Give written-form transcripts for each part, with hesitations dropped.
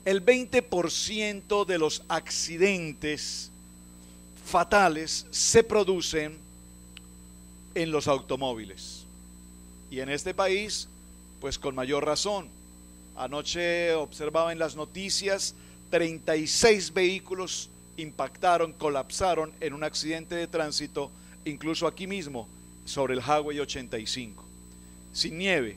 El 20% de los accidentes fatales se producen en los automóviles. Y en este país, pues con mayor razón. Anoche observaba en las noticias 36 vehículos impactaron, colapsaron en un accidente de tránsito, incluso aquí mismo, sobre el Highway 85. Sin nieve.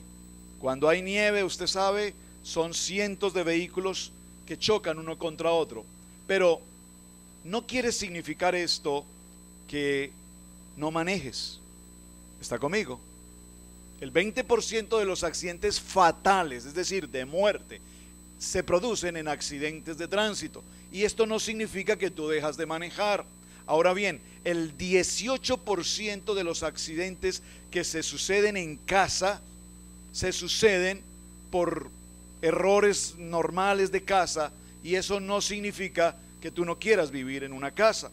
Cuando hay nieve, usted sabe, son cientos de vehículos que chocan uno contra otro. Pero no quiere significar esto que no manejes. ¿Está conmigo? El 20% de los accidentes fatales, es decir, de muerte, se producen en accidentes de tránsito. Y esto no significa que tú dejas de manejar. Ahora bien, el 18% de los accidentes que se suceden en casa se suceden por errores normales de casa, y eso no significa que tú no quieras vivir en una casa.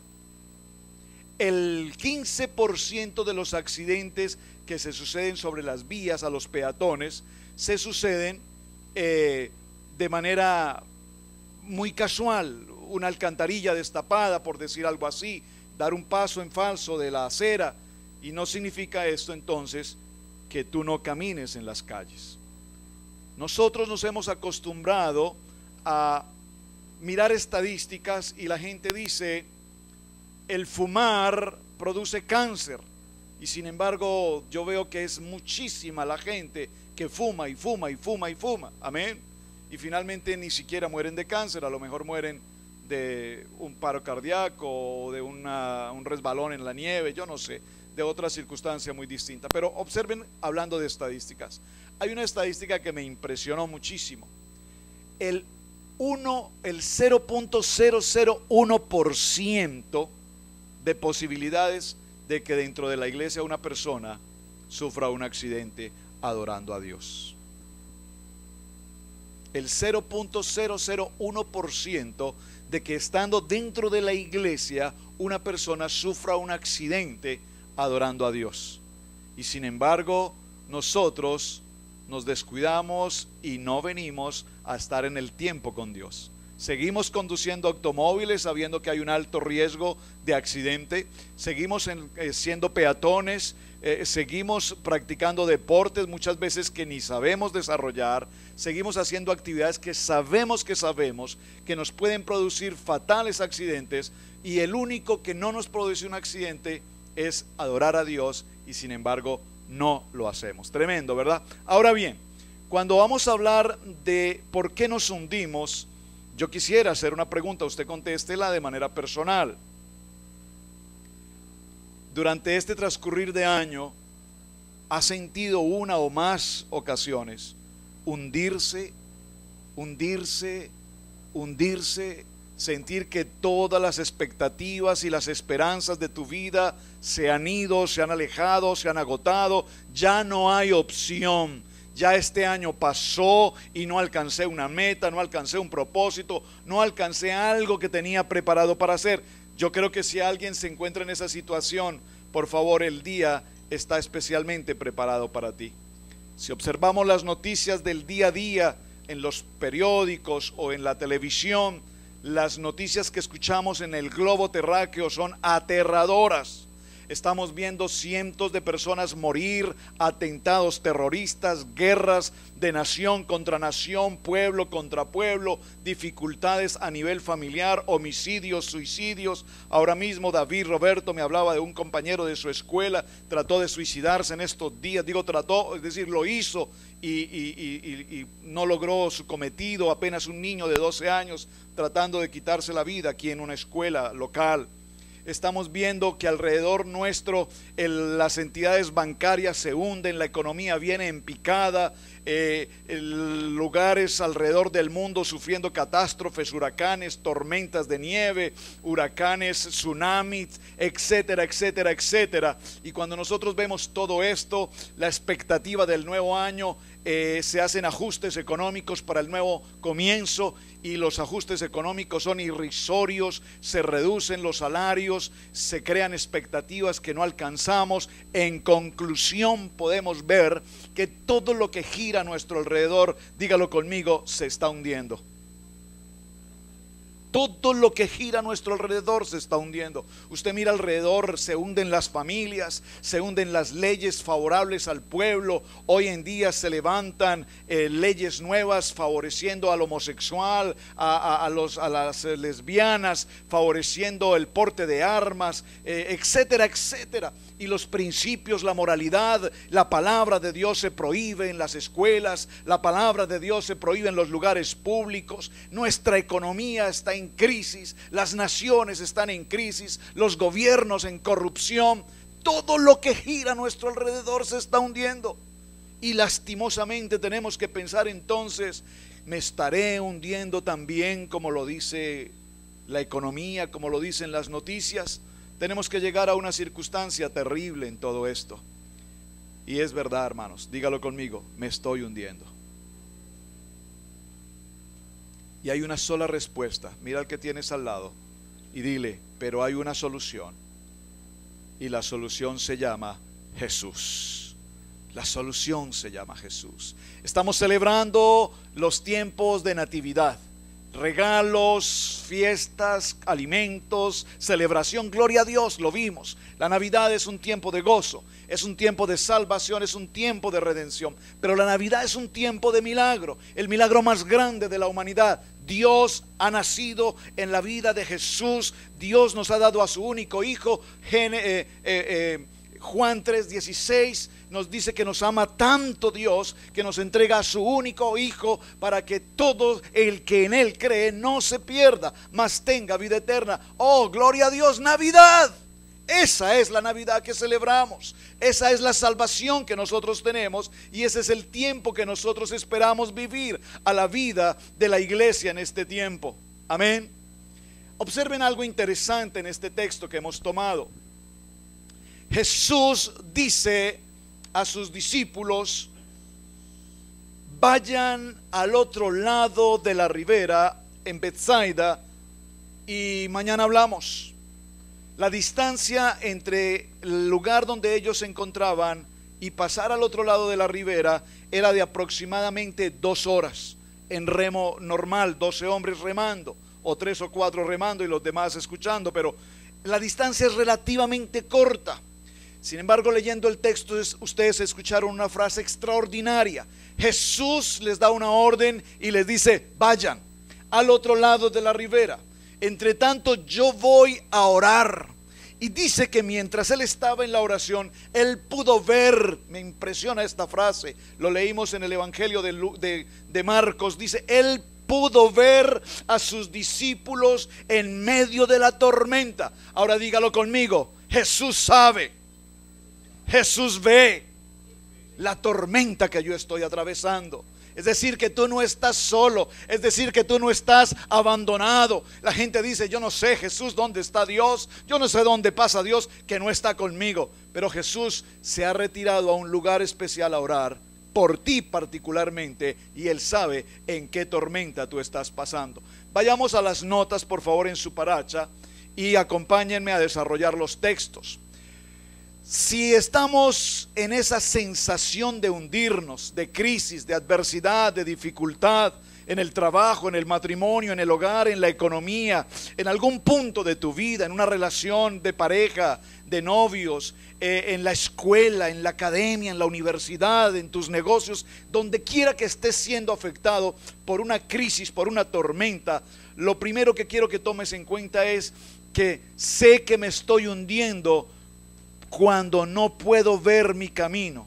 El 15% de los accidentes que se suceden sobre las vías a los peatones se suceden de manera muy casual, una alcantarilla destapada, por decir algo así, dar un paso en falso de la acera, y no significa esto entonces que tú no camines en las calles. Nosotros nos hemos acostumbrado a mirar estadísticas y la gente dice, el fumar produce cáncer, y sin embargo yo veo que es muchísima la gente que fuma y fuma y fuma y fuma, amén, y finalmente ni siquiera mueren de cáncer, a lo mejor mueren de un paro cardíaco o de un resbalón en la nieve, yo no sé, de otra circunstancia muy distinta. Pero observen, hablando de estadísticas, hay una estadística que me impresionó muchísimo. El 0.001% de posibilidades de que dentro de la iglesia una persona sufra un accidente adorando a Dios. El 0.001% de que estando dentro de la iglesia una persona sufra un accidente adorando a Dios. Y sin embargo, nosotros nos descuidamos y no venimos a estar en el tiempo con Dios. Seguimos conduciendo automóviles sabiendo que hay un alto riesgo de accidente. Seguimos siendo peatones. Seguimos practicando deportes muchas veces que ni sabemos desarrollar. Seguimos haciendo actividades que sabemos que nos pueden producir fatales accidentes, y el único que no nos produce un accidente es adorar a Dios, y sin embargo no lo hacemos. Tremendo, ¿verdad? Ahora bien, cuando vamos a hablar de por qué nos hundimos, yo quisiera hacer una pregunta, usted contéstela de manera personal. Durante este transcurrir de año, ¿ha sentido una o más ocasiones hundirse, sentir que todas las expectativas y las esperanzas de tu vida se han ido, se han alejado, se han agotado, ya no hay opción? Ya este año pasó y no alcancé una meta, no alcancé un propósito, no alcancé algo que tenía preparado para hacer. Yo creo que si alguien se encuentra en esa situación, por favor, el día está especialmente preparado para ti. Si observamos las noticias del día a día en los periódicos o en la televisión, las noticias que escuchamos en el globo terráqueo son aterradoras. Estamos viendo cientos de personas morir, atentados terroristas, guerras de nación contra nación, pueblo contra pueblo, dificultades a nivel familiar, homicidios, suicidios. Ahora mismo David Roberto me hablaba de un compañero de su escuela, trató de suicidarse en estos días. Digo trató, es decir, lo hizo y no logró su cometido. Apenas un niño de 12 años tratando de quitarse la vida aquí en una escuela local. Estamos viendo que alrededor nuestro las entidades bancarias se hunden, la economía viene en picada, lugares alrededor del mundo sufriendo catástrofes, huracanes, tormentas de nieve, huracanes, tsunamis, etcétera, etcétera, etcétera. Y cuando nosotros vemos todo esto, la expectativa del nuevo año, se hacen ajustes económicos para el nuevo comienzo, y los ajustes económicos son irrisorios, se reducen los salarios, se crean expectativas que no alcanzamos. En conclusión, podemos ver que todo lo que gira gira a nuestro alrededor, dígalo conmigo, se está hundiendo. Todo lo que gira a nuestro alrededor se está hundiendo. Usted mira alrededor, se hunden las familias, se hunden las leyes favorables al pueblo. Hoy en día se levantan leyes nuevas favoreciendo al homosexual, a las lesbianas, favoreciendo el porte de armas, etcétera, etcétera. Y los principios, la moralidad, la palabra de Dios se prohíbe en las escuelas, la palabra de Dios se prohíbe en los lugares públicos. Nuestra economía está en crisis, las naciones están en crisis, los gobiernos en corrupción. Todo lo que gira a nuestro alrededor se está hundiendo. Y lastimosamente tenemos que pensar entonces, me estaré hundiendo también como lo dice la economía, como lo dicen las noticias. Tenemos que llegar a una circunstancia terrible en todo esto. Y es verdad, hermanos, dígalo conmigo, me estoy hundiendo. Y hay una sola respuesta. Mira al que tienes al lado y dile, pero hay una solución. Y la solución se llama Jesús. La solución se llama Jesús. Estamos celebrando los tiempos de natividad. Regalos, fiestas, alimentos, celebración, gloria a Dios, lo vimos. La Navidad es un tiempo de gozo, es un tiempo de salvación, es un tiempo de redención. Pero la Navidad es un tiempo de milagro, el milagro más grande de la humanidad. Dios ha nacido en la vida de Jesús. Dios nos ha dado a su único hijo. Juan 3:16 nos dice que nos ama tanto Dios que nos entrega a su único hijo para que todo el que en él cree no se pierda, mas tenga vida eterna. Oh, gloria a Dios, Navidad. Esa es la Navidad que celebramos. Esa es la salvación que nosotros tenemos y ese es el tiempo que nosotros esperamos vivir a la vida de la iglesia en este tiempo. Amén. Observen algo interesante en este texto que hemos tomado. Jesús dice a sus discípulos, vayan al otro lado de la ribera en Betsaida y mañana hablamos. La distancia entre el lugar donde ellos se encontraban y pasar al otro lado de la ribera era de aproximadamente 2 horas en remo normal, 12 hombres remando o 3 o 4 remando y los demás escuchando, pero la distancia es relativamente corta. Sin embargo, leyendo el texto, ustedes escucharon una frase extraordinaria. Jesús les da una orden y les dice, vayan al otro lado de la ribera. Entre tanto, yo voy a orar. Y dice que mientras él estaba en la oración, él pudo ver, me impresiona esta frase, lo leímos en el Evangelio de Marcos, dice, él pudo ver a sus discípulos en medio de la tormenta. Ahora dígalo conmigo, Jesús sabe. Jesús ve la tormenta que yo estoy atravesando. Es decir, que tú no estás solo. Es decir, que tú no estás abandonado. La gente dice, yo no sé, Jesús, ¿dónde está Dios? Yo no sé dónde pasa Dios, que no está conmigo. Pero Jesús se ha retirado a un lugar especial a orar por ti particularmente, y Él sabe en qué tormenta tú estás pasando. Vayamos a las notas, por favor, en su paracha, y acompáñenme a desarrollar los textos. Si estamos en esa sensación de hundirnos, de crisis, de adversidad, de dificultad, en el trabajo, en el matrimonio, en el hogar, en la economía, en algún punto de tu vida, en una relación de pareja, de novios, en la escuela, en la academia, en la universidad, en tus negocios, donde quiera que estés siendo afectado por una crisis, por una tormenta, lo primero que quiero que tomes en cuenta es que sé que me estoy hundiendo cuando no puedo ver mi camino,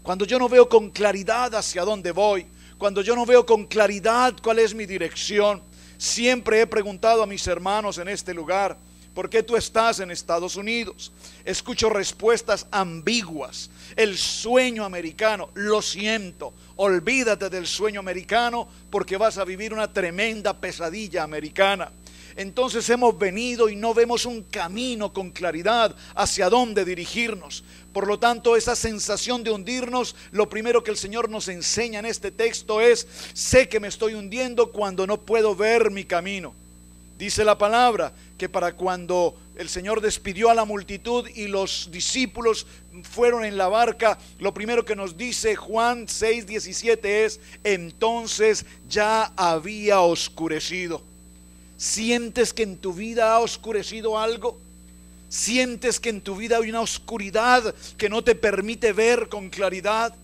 cuando yo no veo con claridad hacia dónde voy, cuando yo no veo con claridad cuál es mi dirección. Siempre he preguntado a mis hermanos en este lugar, ¿por qué tú estás en Estados Unidos? Escucho respuestas ambiguas. El sueño americano, lo siento, olvídate del sueño americano porque vas a vivir una tremenda pesadilla americana. Entonces hemos venido y no vemos un camino con claridad hacia dónde dirigirnos. Por lo tanto, esa sensación de hundirnos, lo primero que el Señor nos enseña en este texto es, sé que me estoy hundiendo cuando no puedo ver mi camino. Dice la palabra que para cuando el Señor despidió a la multitud y los discípulos fueron en la barca, lo primero que nos dice Juan 6:17 es: entonces ya había oscurecido. ¿Sientes que en tu vida ha oscurecido algo? ¿Sientes que en tu vida hay una oscuridad que no te permite ver con claridad?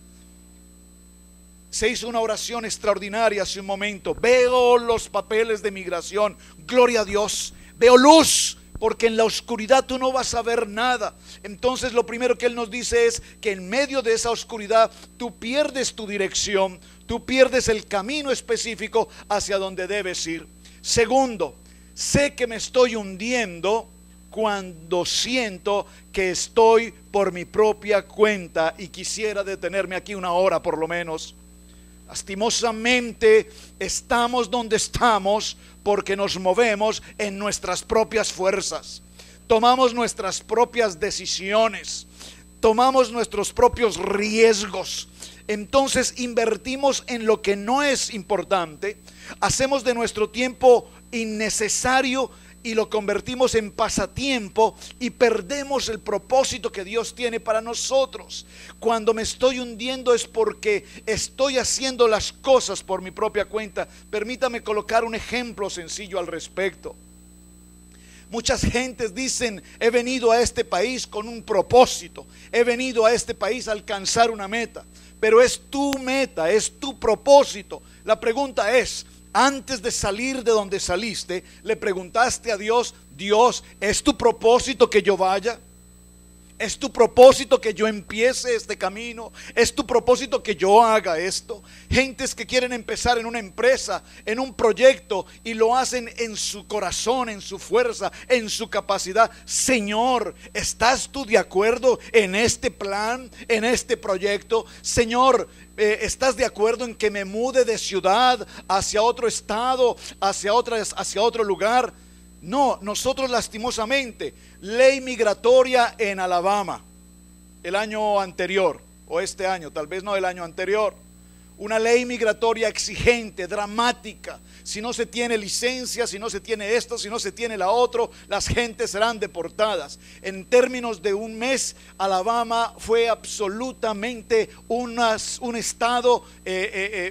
Se hizo una oración extraordinaria hace un momento. Veo los papeles de migración, gloria a Dios. Veo luz, porque en la oscuridad tú no vas a ver nada. Entonces lo primero que Él nos dice es que en medio de esa oscuridad tú pierdes tu dirección, tú pierdes el camino específico hacia donde debes ir. Segundo, sé que me estoy hundiendo cuando siento que estoy por mi propia cuenta, y quisiera detenerme aquí una hora por lo menos. Lastimosamente estamos donde estamos porque nos movemos en nuestras propias fuerzas, tomamos nuestras propias decisiones, tomamos nuestros propios riesgos. Entonces invertimos en lo que no es importante, hacemos de nuestro tiempo innecesario y lo convertimos en pasatiempo, y perdemos el propósito que Dios tiene para nosotros. Cuando me estoy hundiendo es porque estoy haciendo las cosas por mi propia cuenta. Permítame colocar un ejemplo sencillo al respecto. Muchas gentes dicen: he venido a este país con un propósito, he venido a este país a alcanzar una meta. Pero es tu meta, es tu propósito. La pregunta es: antes de salir de donde saliste, ¿le preguntaste a Dios: Dios, ¿es tu propósito que yo vaya? ¿Es tu propósito que yo empiece este camino? ¿Es tu propósito que yo haga esto? Gentes que quieren empezar en una empresa, en un proyecto, y lo hacen en su corazón, en su fuerza, en su capacidad. Señor, ¿estás tú de acuerdo en este plan, en este proyecto? Señor, ¿estás de acuerdo en que me mude de ciudad hacia otro estado, hacia otro lugar? No, nosotros lastimosamente, ley migratoria en Alabama el año anterior, o este año, tal vez no el año anterior, una ley migratoria exigente, dramática. Si no se tiene licencia, si no se tiene esto, si no se tiene la otra, las gentes serán deportadas. En términos de un mes, Alabama fue absolutamente un estado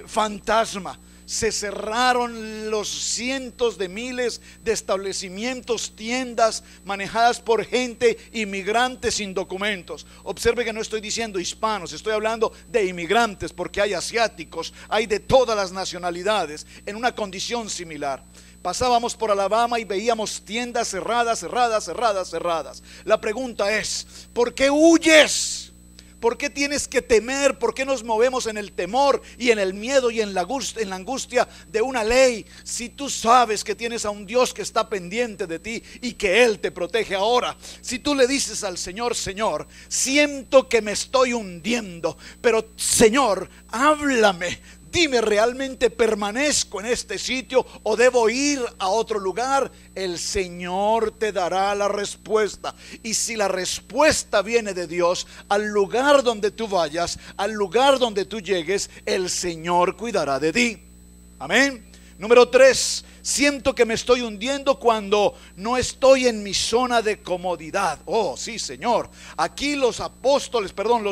fantasma. Se cerraron los cientos de miles de establecimientos, tiendas manejadas por gente inmigrante sin documentos. Observe que no estoy diciendo hispanos, estoy hablando de inmigrantes, porque hay asiáticos, hay de todas las nacionalidades en una condición similar. Pasábamos por Alabama y veíamos tiendas cerradas. La pregunta es: ¿por qué huyes? ¿Por qué tienes que temer? ¿Por qué nos movemos en el temor y en el miedo y en la angustia de una ley, si tú sabes que tienes a un Dios que está pendiente de ti y que Él te protege ahora? Si tú le dices al Señor: Señor, siento que me estoy hundiendo, pero Señor, háblame. Dime, ¿realmente permanezco en este sitio o debo ir a otro lugar? El Señor te dará la respuesta. Y si la respuesta viene de Dios, al lugar donde tú vayas, al lugar donde tú llegues, el Señor cuidará de ti. Amén. Número 3, siento que me estoy hundiendo cuando no estoy en mi zona de comodidad. Oh, sí, Señor. Aquí los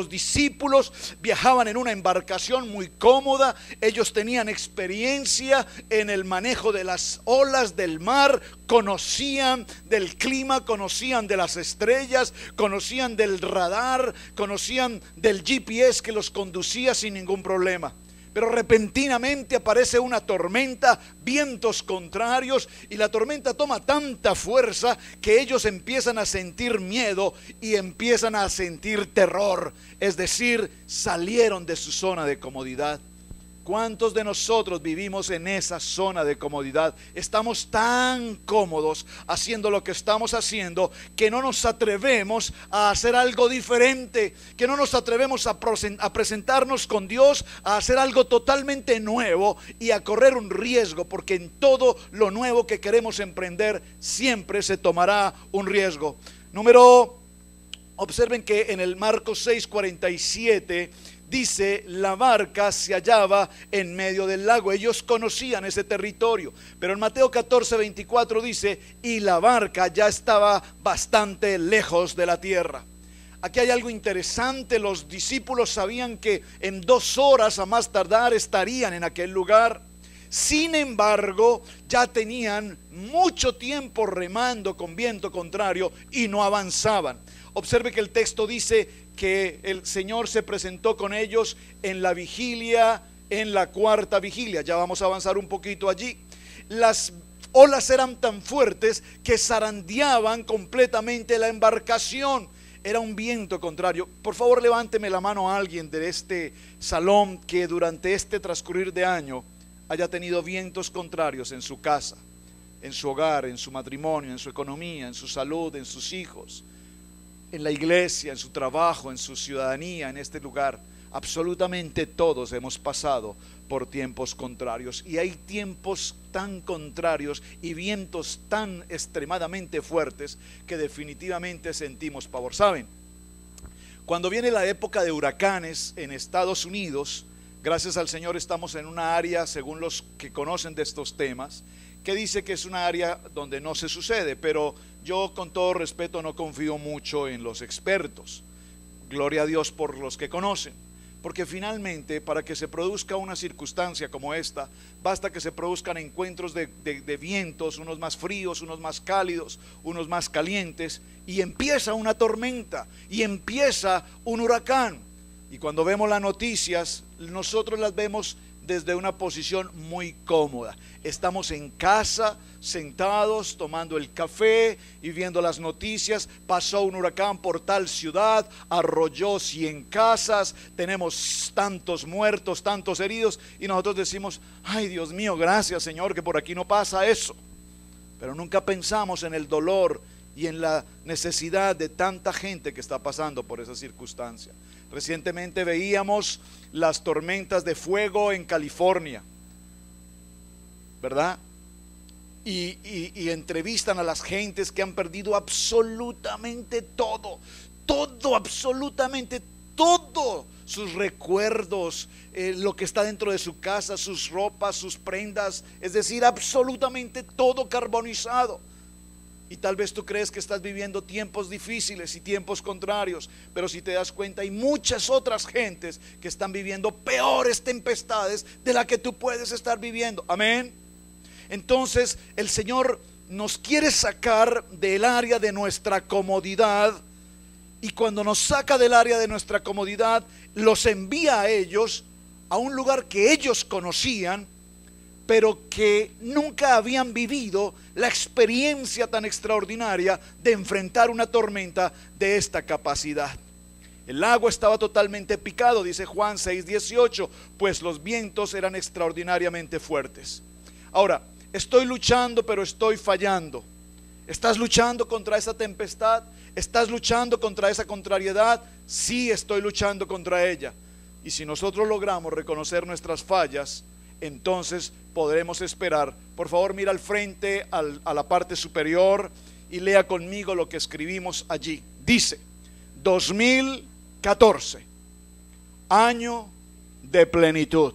discípulos viajaban en una embarcación muy cómoda. Ellos tenían experiencia en el manejo de las olas del mar, conocían del clima, conocían de las estrellas, conocían del radar, conocían del GPS que los conducía sin ningún problema. Pero repentinamente aparece una tormenta, vientos contrarios, y la tormenta toma tanta fuerza que ellos empiezan a sentir miedo y empiezan a sentir terror. Es decir, salieron de su zona de comodidad. ¿Cuántos de nosotros vivimos en esa zona de comodidad? Estamos tan cómodos haciendo lo que estamos haciendo que no nos atrevemos a hacer algo diferente, que no nos atrevemos a presentarnos con Dios, a hacer algo totalmente nuevo y a correr un riesgo, porque en todo lo nuevo que queremos emprender siempre se tomará un riesgo. Observen que en el Marcos 6:47 dice, la barca se hallaba en medio del lago. Ellos conocían ese territorio. Pero en Mateo 14:24 dice, y la barca ya estaba bastante lejos de la tierra. Aquí hay algo interesante. Los discípulos sabían que en 2 horas a más tardar estarían en aquel lugar. Sin embargo, ya tenían mucho tiempo remando con viento contrario y no avanzaban. Observe que el texto dice que el Señor se presentó con ellos en la vigilia, en la 4ª vigilia. Ya vamos a avanzar un poquito allí. Las olas eran tan fuertes que zarandeaban completamente la embarcación. Era un viento contrario. Por favor, levánteme la mano a alguien de este salón que durante este transcurrir de año haya tenido vientos contrarios en su casa, en su hogar, en su matrimonio, en su economía, en su salud, en sus hijos, en la iglesia, en su trabajo, en su ciudadanía, en este lugar. Absolutamente todos hemos pasado por tiempos contrarios, y hay tiempos tan contrarios y vientos tan extremadamente fuertes que definitivamente sentimos pavor. ¿Saben? Cuando viene la época de huracanes en Estados Unidos, gracias al Señor estamos en una área, según los que conocen de estos temas, que dice que es una área donde no se sucede, pero yo con todo respeto no confío mucho en los expertos. Gloria a Dios por los que conocen, porque finalmente para que se produzca una circunstancia como esta, basta que se produzcan encuentros de vientos, unos más fríos, unos más cálidos, unos más calientes, y empieza una tormenta, y empieza un huracán. Y cuando vemos las noticias, nosotros las vemos desde una posición muy cómoda. Estamos en casa, sentados, tomando el café y viendo las noticias. Pasó un huracán por tal ciudad, arrolló 100 casas, tenemos tantos muertos, tantos heridos, y nosotros decimos, ay Dios mío, gracias Señor que por aquí no pasa eso. Pero nunca pensamos en el dolor y en la necesidad de tanta gente que está pasando por esa circunstancia. Recientemente veíamos las tormentas de fuego en California, ¿verdad? Y entrevistan a las gentes que han perdido absolutamente todo, absolutamente todo, sus recuerdos, lo que está dentro de su casa, sus ropas, sus prendas, es decir, absolutamente todo carbonizado. Y tal vez tú crees que estás viviendo tiempos difíciles y tiempos contrarios, pero si te das cuenta hay muchas otras gentes que están viviendo peores tempestades de la que tú puedes estar viviendo. Amén. Entonces el Señor nos quiere sacar del área de nuestra comodidad, y cuando nos saca del área de nuestra comodidad, los envía a ellos a un lugar que ellos conocían, pero que nunca habían vivido la experiencia tan extraordinaria de enfrentar una tormenta de esta capacidad. El agua estaba totalmente picado, dice Juan 6:18, pues los vientos eran extraordinariamente fuertes. Ahora, estoy luchando, pero estoy fallando. ¿Estás luchando contra esa tempestad? ¿Estás luchando contra esa contrariedad? Sí, estoy luchando contra ella. Y si nosotros logramos reconocer nuestras fallas, entonces podremos esperar. Por favor, mira al frente, a la parte superior, y lea conmigo lo que escribimos allí. Dice, 2014, año de plenitud.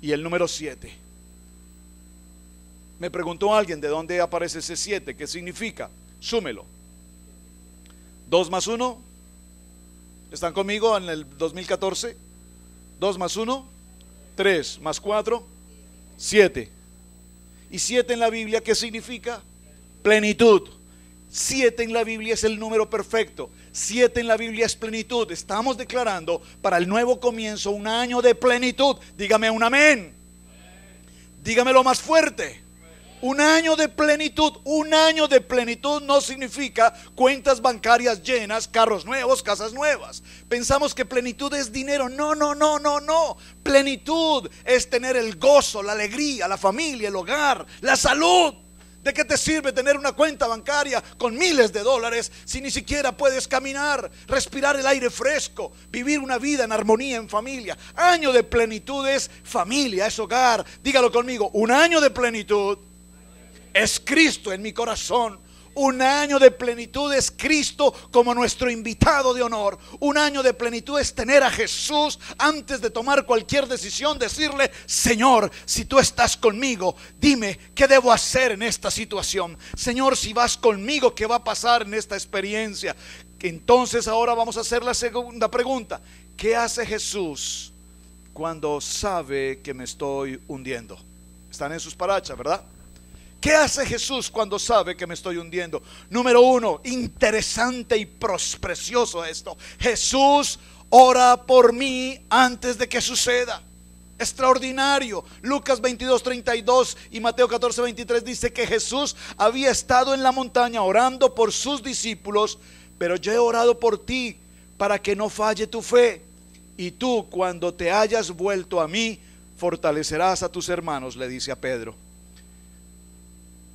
Y el número 7. Me preguntó alguien de dónde aparece ese 7, ¿qué significa? Súmelo. 2 más 1. ¿Están conmigo en el 2014? 2 más 1. 3 más 4, 7. Y 7 en la Biblia, ¿qué significa? Plenitud. 7 en la Biblia es el número perfecto. 7 en la Biblia es plenitud. Estamos declarando para el nuevo comienzo un año de plenitud. Dígame un amén. Dígamelo más fuerte. Un año de plenitud. Un año de plenitud no significa cuentas bancarias llenas, carros nuevos, casas nuevas. Pensamos que plenitud es dinero. No. Plenitud es tener el gozo, la alegría, la familia, el hogar, la salud. ¿De qué te sirve tener una cuenta bancaria con miles de dólares si ni siquiera puedes caminar, respirar el aire fresco, vivir una vida en armonía en familia? Año de plenitud es familia, es hogar. Dígalo conmigo, un año de plenitud es Cristo en mi corazón. Un año de plenitud es Cristo como nuestro invitado de honor. Un año de plenitud es tener a Jesús antes de tomar cualquier decisión, decirle: Señor, si tú estás conmigo, dime qué debo hacer en esta situación. Señor, si vas conmigo, ¿qué va a pasar en esta experiencia? Entonces ahora vamos a hacer la segunda pregunta. ¿Qué hace Jesús cuando sabe que me estoy hundiendo? Están en sus parachas, ¿verdad? ¿Qué hace Jesús cuando sabe que me estoy hundiendo? Número uno, interesante y precioso esto: Jesús ora por mí antes de que suceda. Extraordinario. Lucas 22:32 y Mateo 14:23 dice que Jesús había estado en la montaña orando por sus discípulos. Pero yo he orado por ti para que no falle tu fe. Y tú, cuando te hayas vuelto a mí, fortalecerás a tus hermanos, le dice a Pedro.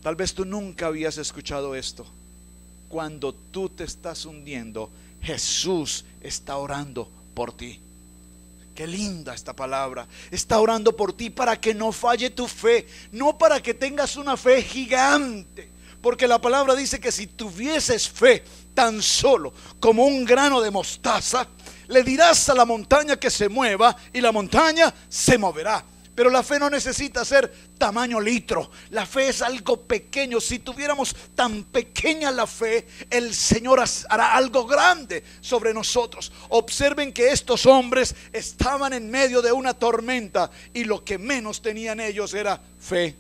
Tal vez tú nunca habías escuchado esto. Cuando tú te estás hundiendo, Jesús está orando por ti. Qué linda esta palabra. Está orando por ti para que no falle tu fe, no para que tengas una fe gigante. Porque la palabra dice que si tuvieses fe tan solo como un grano de mostaza, le dirás a la montaña que se mueva y la montaña se moverá. Pero la fe no necesita ser tamaño litro. La fe es algo pequeño. Si tuviéramos tan pequeña la fe, el Señor hará algo grande sobre nosotros. Observen que estos hombres estaban en medio de una tormenta y lo que menos tenían ellos era fe.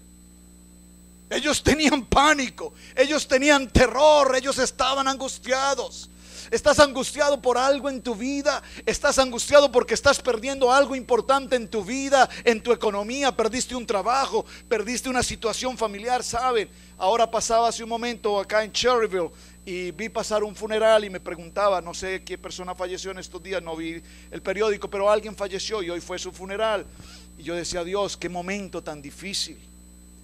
Ellos tenían pánico, ellos tenían terror, ellos estaban angustiados. ¿Estás angustiado por algo en tu vida? ¿Estás angustiado porque estás perdiendo algo importante en tu vida, en tu economía? Perdiste un trabajo, perdiste una situación familiar. ¿Saben? Ahora pasaba hace un momento acá en Cherryville y vi pasar un funeral y me preguntaba, no sé qué persona falleció en estos días, no vi el periódico, pero alguien falleció y hoy fue su funeral. Y yo decía: Dios, qué momento tan difícil,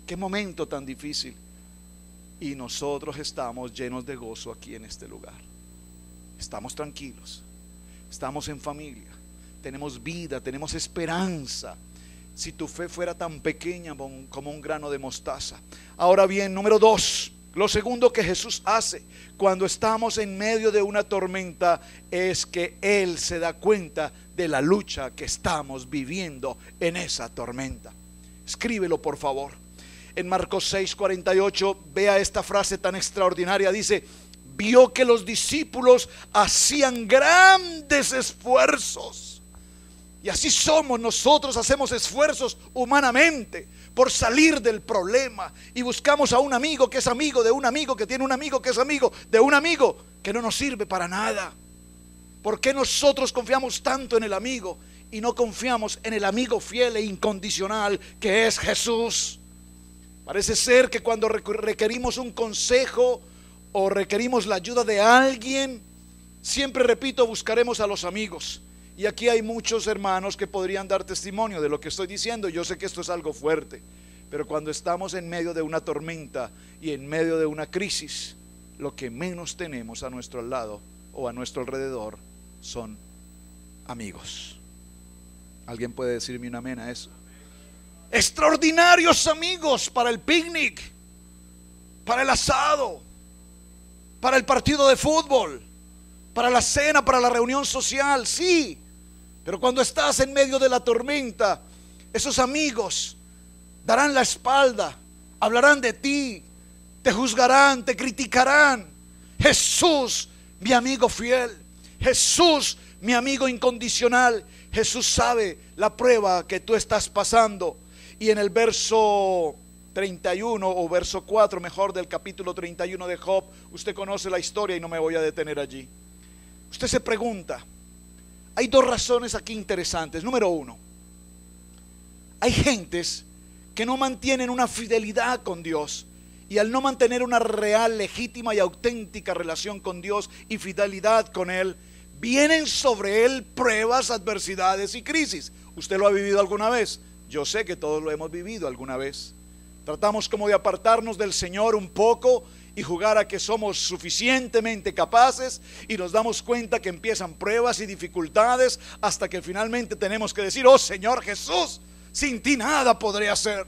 qué momento tan difícil. Y nosotros estamos llenos de gozo aquí en este lugar. Estamos tranquilos, estamos en familia, tenemos vida, tenemos esperanza. Si tu fe fuera tan pequeña como un grano de mostaza. Ahora bien, número dos, lo segundo que Jesús hace cuando estamos en medio de una tormenta es que Él se da cuenta de la lucha que estamos viviendo en esa tormenta. Escríbelo, por favor. En Marcos 6:48, vea esta frase tan extraordinaria. Dice: vio que los discípulos hacían grandes esfuerzos. Y así somos nosotros, hacemos esfuerzos humanamente por salir del problema. Y buscamos a un amigo que es amigo de un amigo que tiene un amigo que es amigo de un amigo que no nos sirve para nada. ¿Por qué nosotros confiamos tanto en el amigo y no confiamos en el amigo fiel e incondicional que es Jesús? Parece ser que cuando requerimos un consejo o requerimos la ayuda de alguien, siempre, repito, buscaremos a los amigos. Y aquí hay muchos hermanos que podrían dar testimonio de lo que estoy diciendo. Yo sé que esto es algo fuerte, pero cuando estamos en medio de una tormenta y en medio de una crisis, lo que menos tenemos a nuestro lado o a nuestro alrededor son amigos. ¿Alguien puede decirme un amén a eso? Extraordinarios amigos para el picnic, para el asado, para el partido de fútbol, para la cena, para la reunión social, sí. Pero cuando estás en medio de la tormenta, esos amigos darán la espalda, hablarán de ti, te juzgarán, te criticarán. Jesús, mi amigo fiel, Jesús, mi amigo incondicional. Jesús sabe la prueba que tú estás pasando. Y en el verso 31 o verso 4 mejor del capítulo 31 de Job, usted conoce la historia y no me voy a detener allí. Usted se pregunta, hay dos razones aquí interesantes. Número uno, hay gentes que no mantienen una fidelidad con Dios, y al no mantener una real, legítima y auténtica relación con Dios y fidelidad con Él, vienen sobre Él pruebas, adversidades y crisis. ¿Usted lo ha vivido alguna vez? Yo sé que todos lo hemos vivido alguna vez. Tratamos como de apartarnos del Señor un poco y jugar a que somos suficientemente capaces, y nos damos cuenta que empiezan pruebas y dificultades hasta que finalmente tenemos que decir: oh Señor Jesús, sin ti nada podré hacer.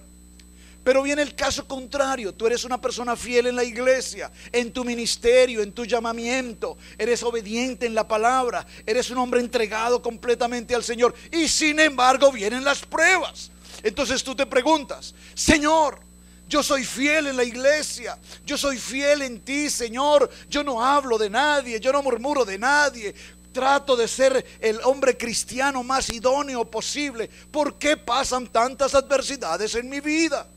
Pero viene el caso contrario. Tú eres una persona fiel en la iglesia, en tu ministerio, en tu llamamiento. Eres obediente en la palabra. Eres un hombre entregado completamente al Señor. Y sin embargo vienen las pruebas. Entonces tú te preguntas: Señor, yo soy fiel en la iglesia, yo soy fiel en ti, Señor. Yo no hablo de nadie, yo no murmuro de nadie. Trato de ser el hombre cristiano más idóneo posible. ¿Por qué pasan tantas adversidades en mi vida?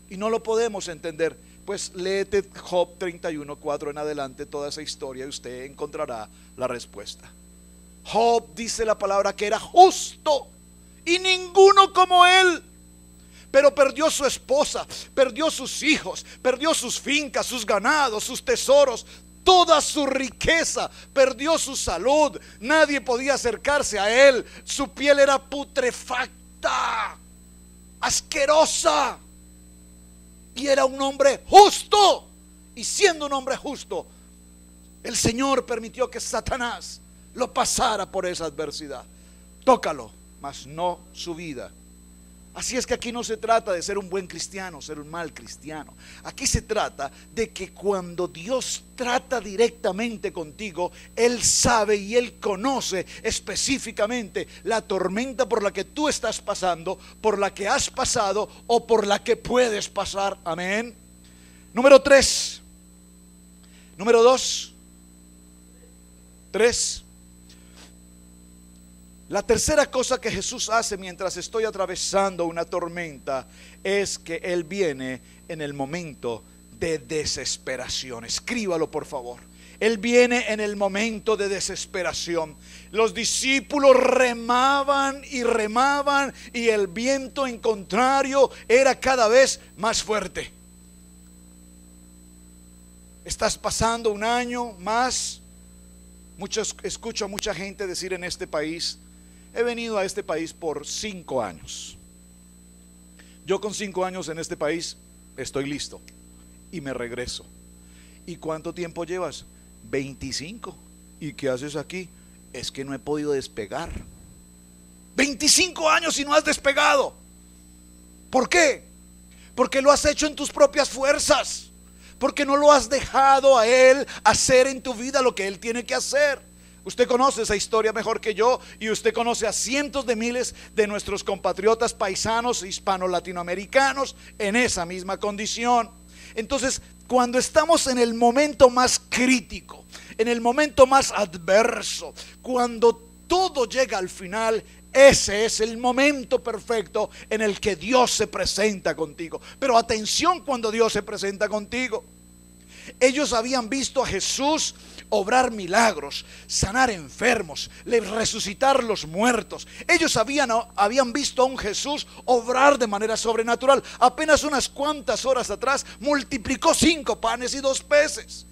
Y no lo podemos entender. Pues léete Job 31:4 en adelante, toda esa historia, y usted encontrará la respuesta. Job, dice la palabra, que era justo y ninguno como él, pero perdió su esposa, perdió sus hijos, perdió sus fincas, sus ganados, sus tesoros, toda su riqueza, perdió su salud. Nadie podía acercarse a él. Su piel era putrefacta, asquerosa. Y era un hombre justo. Y siendo un hombre justo, el Señor permitió que Satanás lo pasara por esa adversidad. Tócalo, mas no su vida. Así es que aquí no se trata de ser un buen cristiano, ser un mal cristiano. Aquí se trata de que cuando Dios trata directamente contigo, Él sabe y Él conoce específicamente la tormenta por la que tú estás pasando, por la que has pasado o por la que puedes pasar. Amén. Número 3. Número 2. 3. La tercera cosa que Jesús hace mientras estoy atravesando una tormenta es que Él viene en el momento de desesperación. Escríbalo, por favor. Él viene en el momento de desesperación. Los discípulos remaban y remaban y el viento en contrario era cada vez más fuerte. Estás pasando un año más. Escucho a mucha gente decir en este país: he venido a este país por 5 años. Yo con 5 años en este país estoy listo y me regreso. ¿Y cuánto tiempo llevas? 25. ¿Y qué haces aquí? Es que no he podido despegar. 25 años y no has despegado. ¿Por qué? Porque lo has hecho en tus propias fuerzas. Porque no lo has dejado a Él hacer en tu vida lo que Él tiene que hacer. Usted conoce esa historia mejor que yo, y usted conoce a cientos de miles de nuestros compatriotas paisanos hispano-latinoamericanos en esa misma condición. Entonces, cuando estamos en el momento más crítico, en el momento más adverso, cuando todo llega al final, ese es el momento perfecto en el que Dios se presenta contigo. Pero atención cuando Dios se presenta contigo. Ellos habían visto a Jesús obrar milagros, sanar enfermos, resucitar los muertos. Ellos habían visto a un Jesús obrar de manera sobrenatural. Apenas unas cuantas horas atrás multiplicó 5 panes y 2 peces.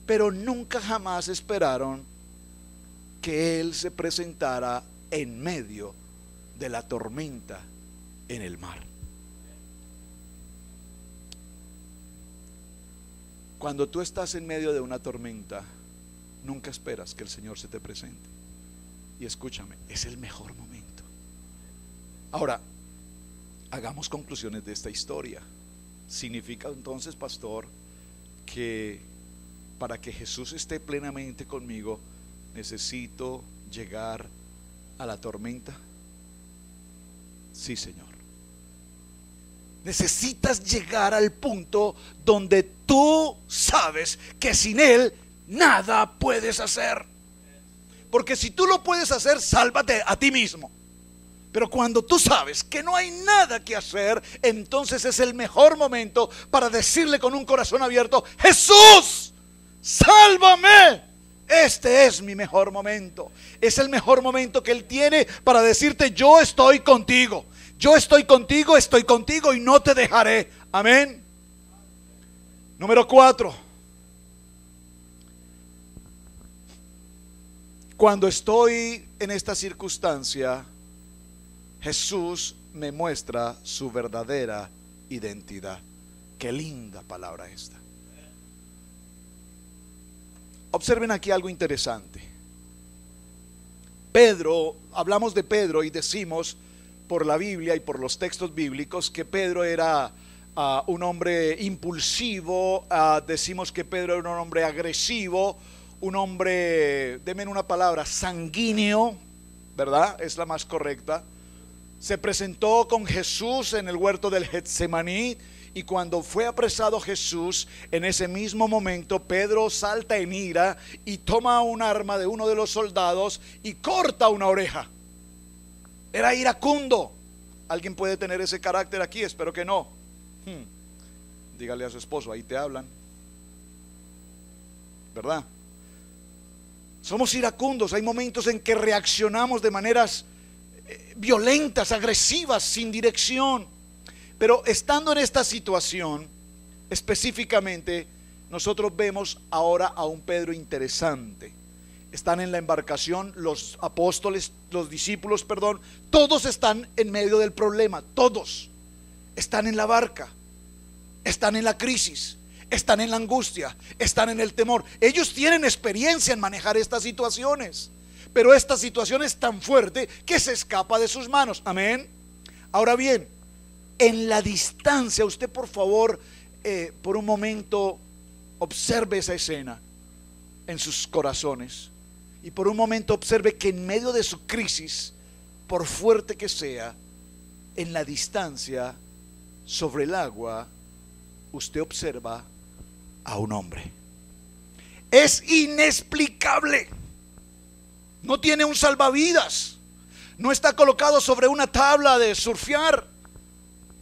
Pero nunca jamás esperaron que Él se presentara en medio de la tormenta en el mar. Cuando tú estás en medio de una tormenta, nunca esperas que el Señor se te presente. Y escúchame, es el mejor momento. Ahora, hagamos conclusiones de esta historia. ¿Significa entonces, pastor, que para que Jesús esté plenamente conmigo necesito llegar a la tormenta? Sí, Señor. Necesitas llegar al punto donde tú sabes que sin Él nada puedes hacer. Porque si tú lo puedes hacer, sálvate a ti mismo. Pero cuando tú sabes que no hay nada que hacer, entonces es el mejor momento para decirle con un corazón abierto: Jesús, sálvame. Este es mi mejor momento. Es el mejor momento que Él tiene para decirte: yo estoy contigo. Yo estoy contigo y no te dejaré. Amén. Número 4. Cuando estoy en esta circunstancia, Jesús me muestra su verdadera identidad. Qué linda palabra esta. Observen aquí algo interesante. Pedro, hablamos de Pedro y decimos por la Biblia y por los textos bíblicos que Pedro era un hombre impulsivo, decimos que Pedro era un hombre agresivo, un hombre, denme una palabra, sanguíneo, ¿verdad? Es la más correcta. Se presentó con Jesús en el huerto del Getsemaní, y cuando fue apresado Jesús, en ese mismo momento Pedro salta en ira y toma un arma de uno de los soldados y corta una oreja. Era iracundo. ¿Alguien puede tener ese carácter aquí? Espero que no. Dígale a su esposo, ahí te hablan, ¿verdad? Somos iracundos. Hay momentos en que reaccionamos de maneras violentas, agresivas, sin dirección. Pero estando en esta situación, específicamente, nosotros vemos ahora a un Pedro interesante. Están en la embarcación, los apóstoles, los discípulos, perdón, todos están en medio del problema, todos están en la barca, están en la crisis, están en la angustia, están en el temor. Ellos tienen experiencia en manejar estas situaciones, pero esta situación es tan fuerte que se escapa de sus manos. Amén. Ahora bien, en la distancia, usted por favor, por un momento observe esa escena en sus corazones, y por un momento observe que en medio de su crisis, por fuerte que sea, en la distancia, sobre el agua, usted observa a un hombre. Es inexplicable. No tiene un salvavidas, no está colocado sobre una tabla de surfear.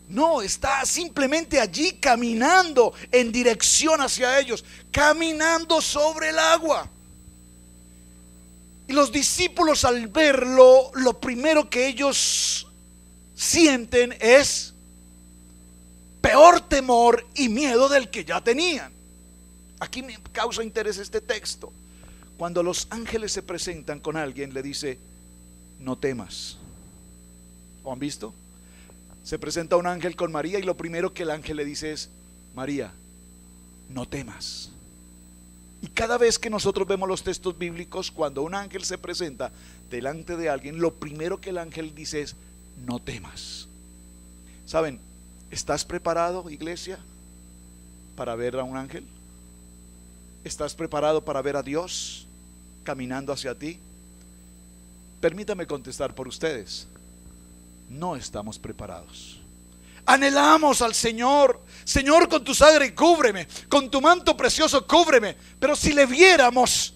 No, está simplemente allí caminando en dirección hacia ellos, caminando sobre el agua. Y los discípulos, al verlo, lo primero que ellos sienten es peor temor y miedo del que ya tenían. Aquí me causa interés este texto. Cuando los ángeles se presentan con alguien, le dice: no temas. ¿Lo han visto? Se presenta un ángel con María y lo primero que el ángel le dice es: María, no temas. Y cada vez que nosotros vemos los textos bíblicos, cuando un ángel se presenta delante de alguien, lo primero que el ángel dice es: no temas. ¿Saben? ¿Estás preparado, iglesia, para ver a un ángel? ¿Estás preparado para ver a Dios caminando hacia ti? Permítame contestar por ustedes. No estamos preparados. Anhelamos al Señor: Señor, con tu sangre cúbreme, con tu manto precioso cúbreme. Pero si le viéramos,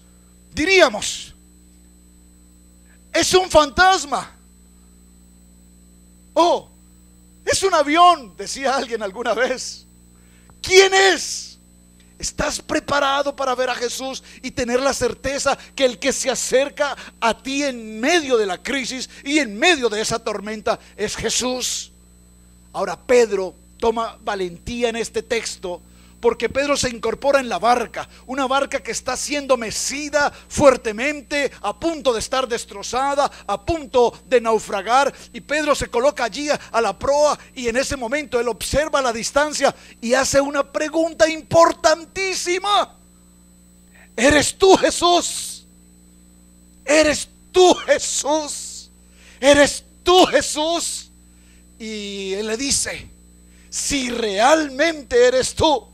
diríamos: es un fantasma. Oh, es un avión, decía alguien alguna vez. ¿Quién es? ¿Estás preparado para ver a Jesús y tener la certeza que el que se acerca a ti en medio de la crisis y en medio de esa tormenta es Jesús? Ahora Pedro toma valentía en este texto, porque Pedro se incorpora en la barca, una barca que está siendo mecida fuertemente, a punto de estar destrozada, a punto de naufragar, y Pedro se coloca allí a la proa, y en ese momento él observa a la distancia y hace una pregunta importantísima: ¿eres tú, Jesús? ¿Eres tú, Jesús? ¿Eres tú, Jesús? Y él le dice: si realmente eres tú,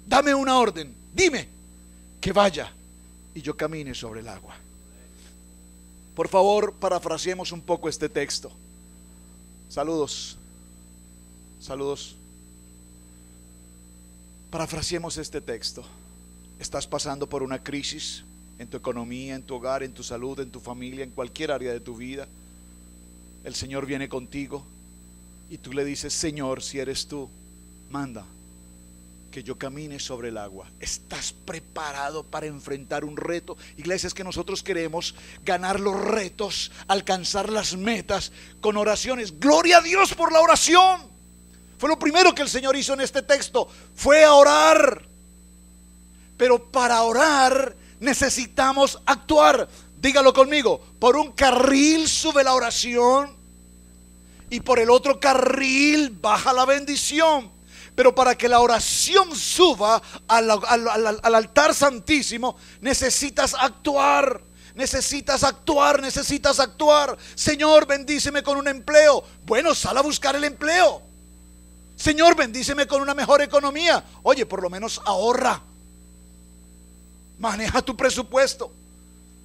dame una orden, dime que vaya y yo camine sobre el agua. Por favor, parafraseemos un poco este texto. Saludos. Saludos. Parafraseemos este texto. Estás pasando por una crisis en tu economía, en tu hogar, en tu salud, en tu familia, en cualquier área de tu vida. El Señor viene contigo y tú le dices: Señor, si eres tú, manda que yo camine sobre el agua. ¿Estás preparado para enfrentar un reto? Iglesia, es que nosotros queremos ganar los retos, alcanzar las metas con oraciones. Gloria a Dios por la oración. Fue lo primero que el Señor hizo en este texto, fue a orar. Pero para orar necesitamos actuar. Dígalo conmigo: por un carril sube la oración y por el otro carril baja la bendición. Pero para que la oración suba al altar santísimo, necesitas actuar. Necesitas actuar, necesitas actuar. Señor, bendíceme con un empleo. Bueno, sal a buscar el empleo. Señor, bendíceme con una mejor economía. Oye, por lo menos ahorra, maneja tu presupuesto.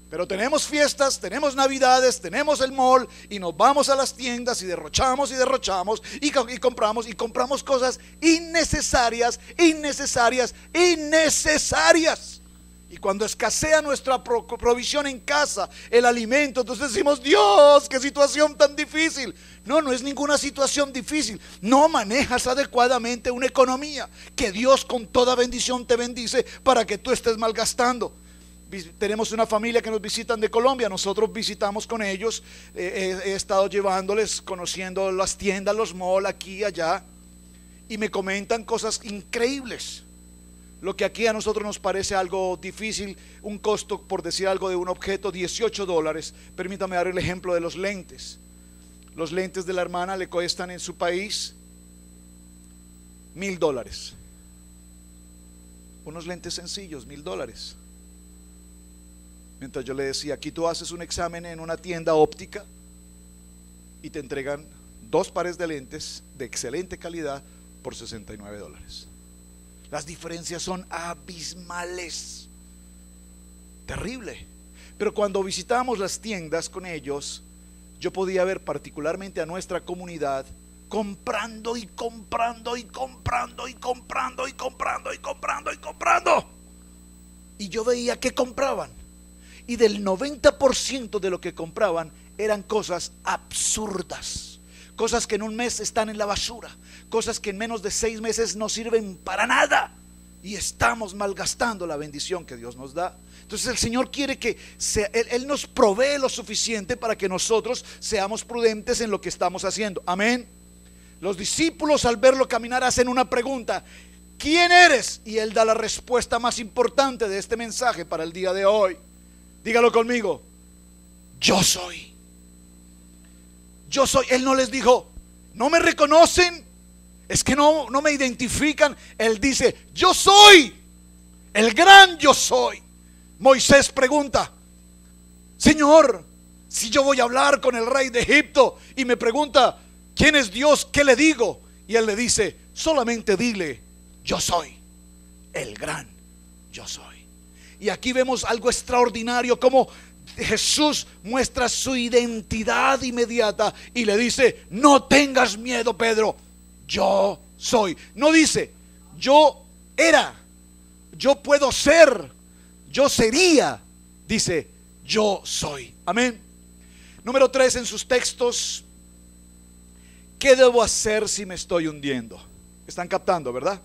Pero tenemos fiestas, tenemos navidades, tenemos el mall y nos vamos a las tiendas y derrochamos y derrochamos y compramos cosas innecesarias. Y cuando escasea nuestra provisión en casa, el alimento, entonces decimos: Dios, qué situación tan difícil. No, no es ninguna situación difícil. No manejas adecuadamente una economía que Dios con toda bendición te bendice para que tú estés malgastando. Tenemos una familia que nos visitan de Colombia, nosotros visitamos con ellos, he estado llevándoles, conociendo las tiendas, los malls aquí y allá, y me comentan cosas increíbles. Lo que aquí a nosotros nos parece algo difícil, un costo, por decir algo, de un objeto, $18. Permítame dar el ejemplo de los lentes. Los lentes de la hermana le cuestan en su país $1,000. Unos lentes sencillos, $1,000. Mientras yo le decía, aquí tú haces un examen en una tienda óptica y te entregan 2 pares de lentes de excelente calidad por $69. Las diferencias son abismales, terrible. Pero cuando visitábamos las tiendas con ellos, yo podía ver particularmente a nuestra comunidad comprando. Y yo veía que compraban. Y del 90% de lo que compraban eran cosas absurdas, cosas que en un mes están en la basura, cosas que en menos de 6 meses no sirven para nada, y estamos malgastando la bendición que Dios nos da. Entonces el Señor quiere que Él nos provee lo suficiente para que nosotros seamos prudentes en lo que estamos haciendo. Amén. Los discípulos, al verlo caminar, hacen una pregunta: ¿quién eres? Y Él da la respuesta más importante de este mensaje para el día de hoy. Dígalo conmigo: yo soy. Yo soy. Él no les dijo: no me reconocen, es que no me identifican. Él dice: yo soy, el gran yo soy. Moisés pregunta: Señor, si yo voy a hablar con el rey de Egipto y me pregunta ¿quién es Dios?, ¿qué le digo? Y él le dice: solamente dile: yo soy, el gran yo soy. Y aquí vemos algo extraordinario, como Jesús muestra su identidad inmediata y le dice: no tengas miedo, Pedro, yo soy. No dice: yo era, yo puedo ser, yo sería. Dice: yo soy. Amén. Número 3 en sus textos: ¿qué debo hacer si me estoy hundiendo? Están captando, ¿verdad?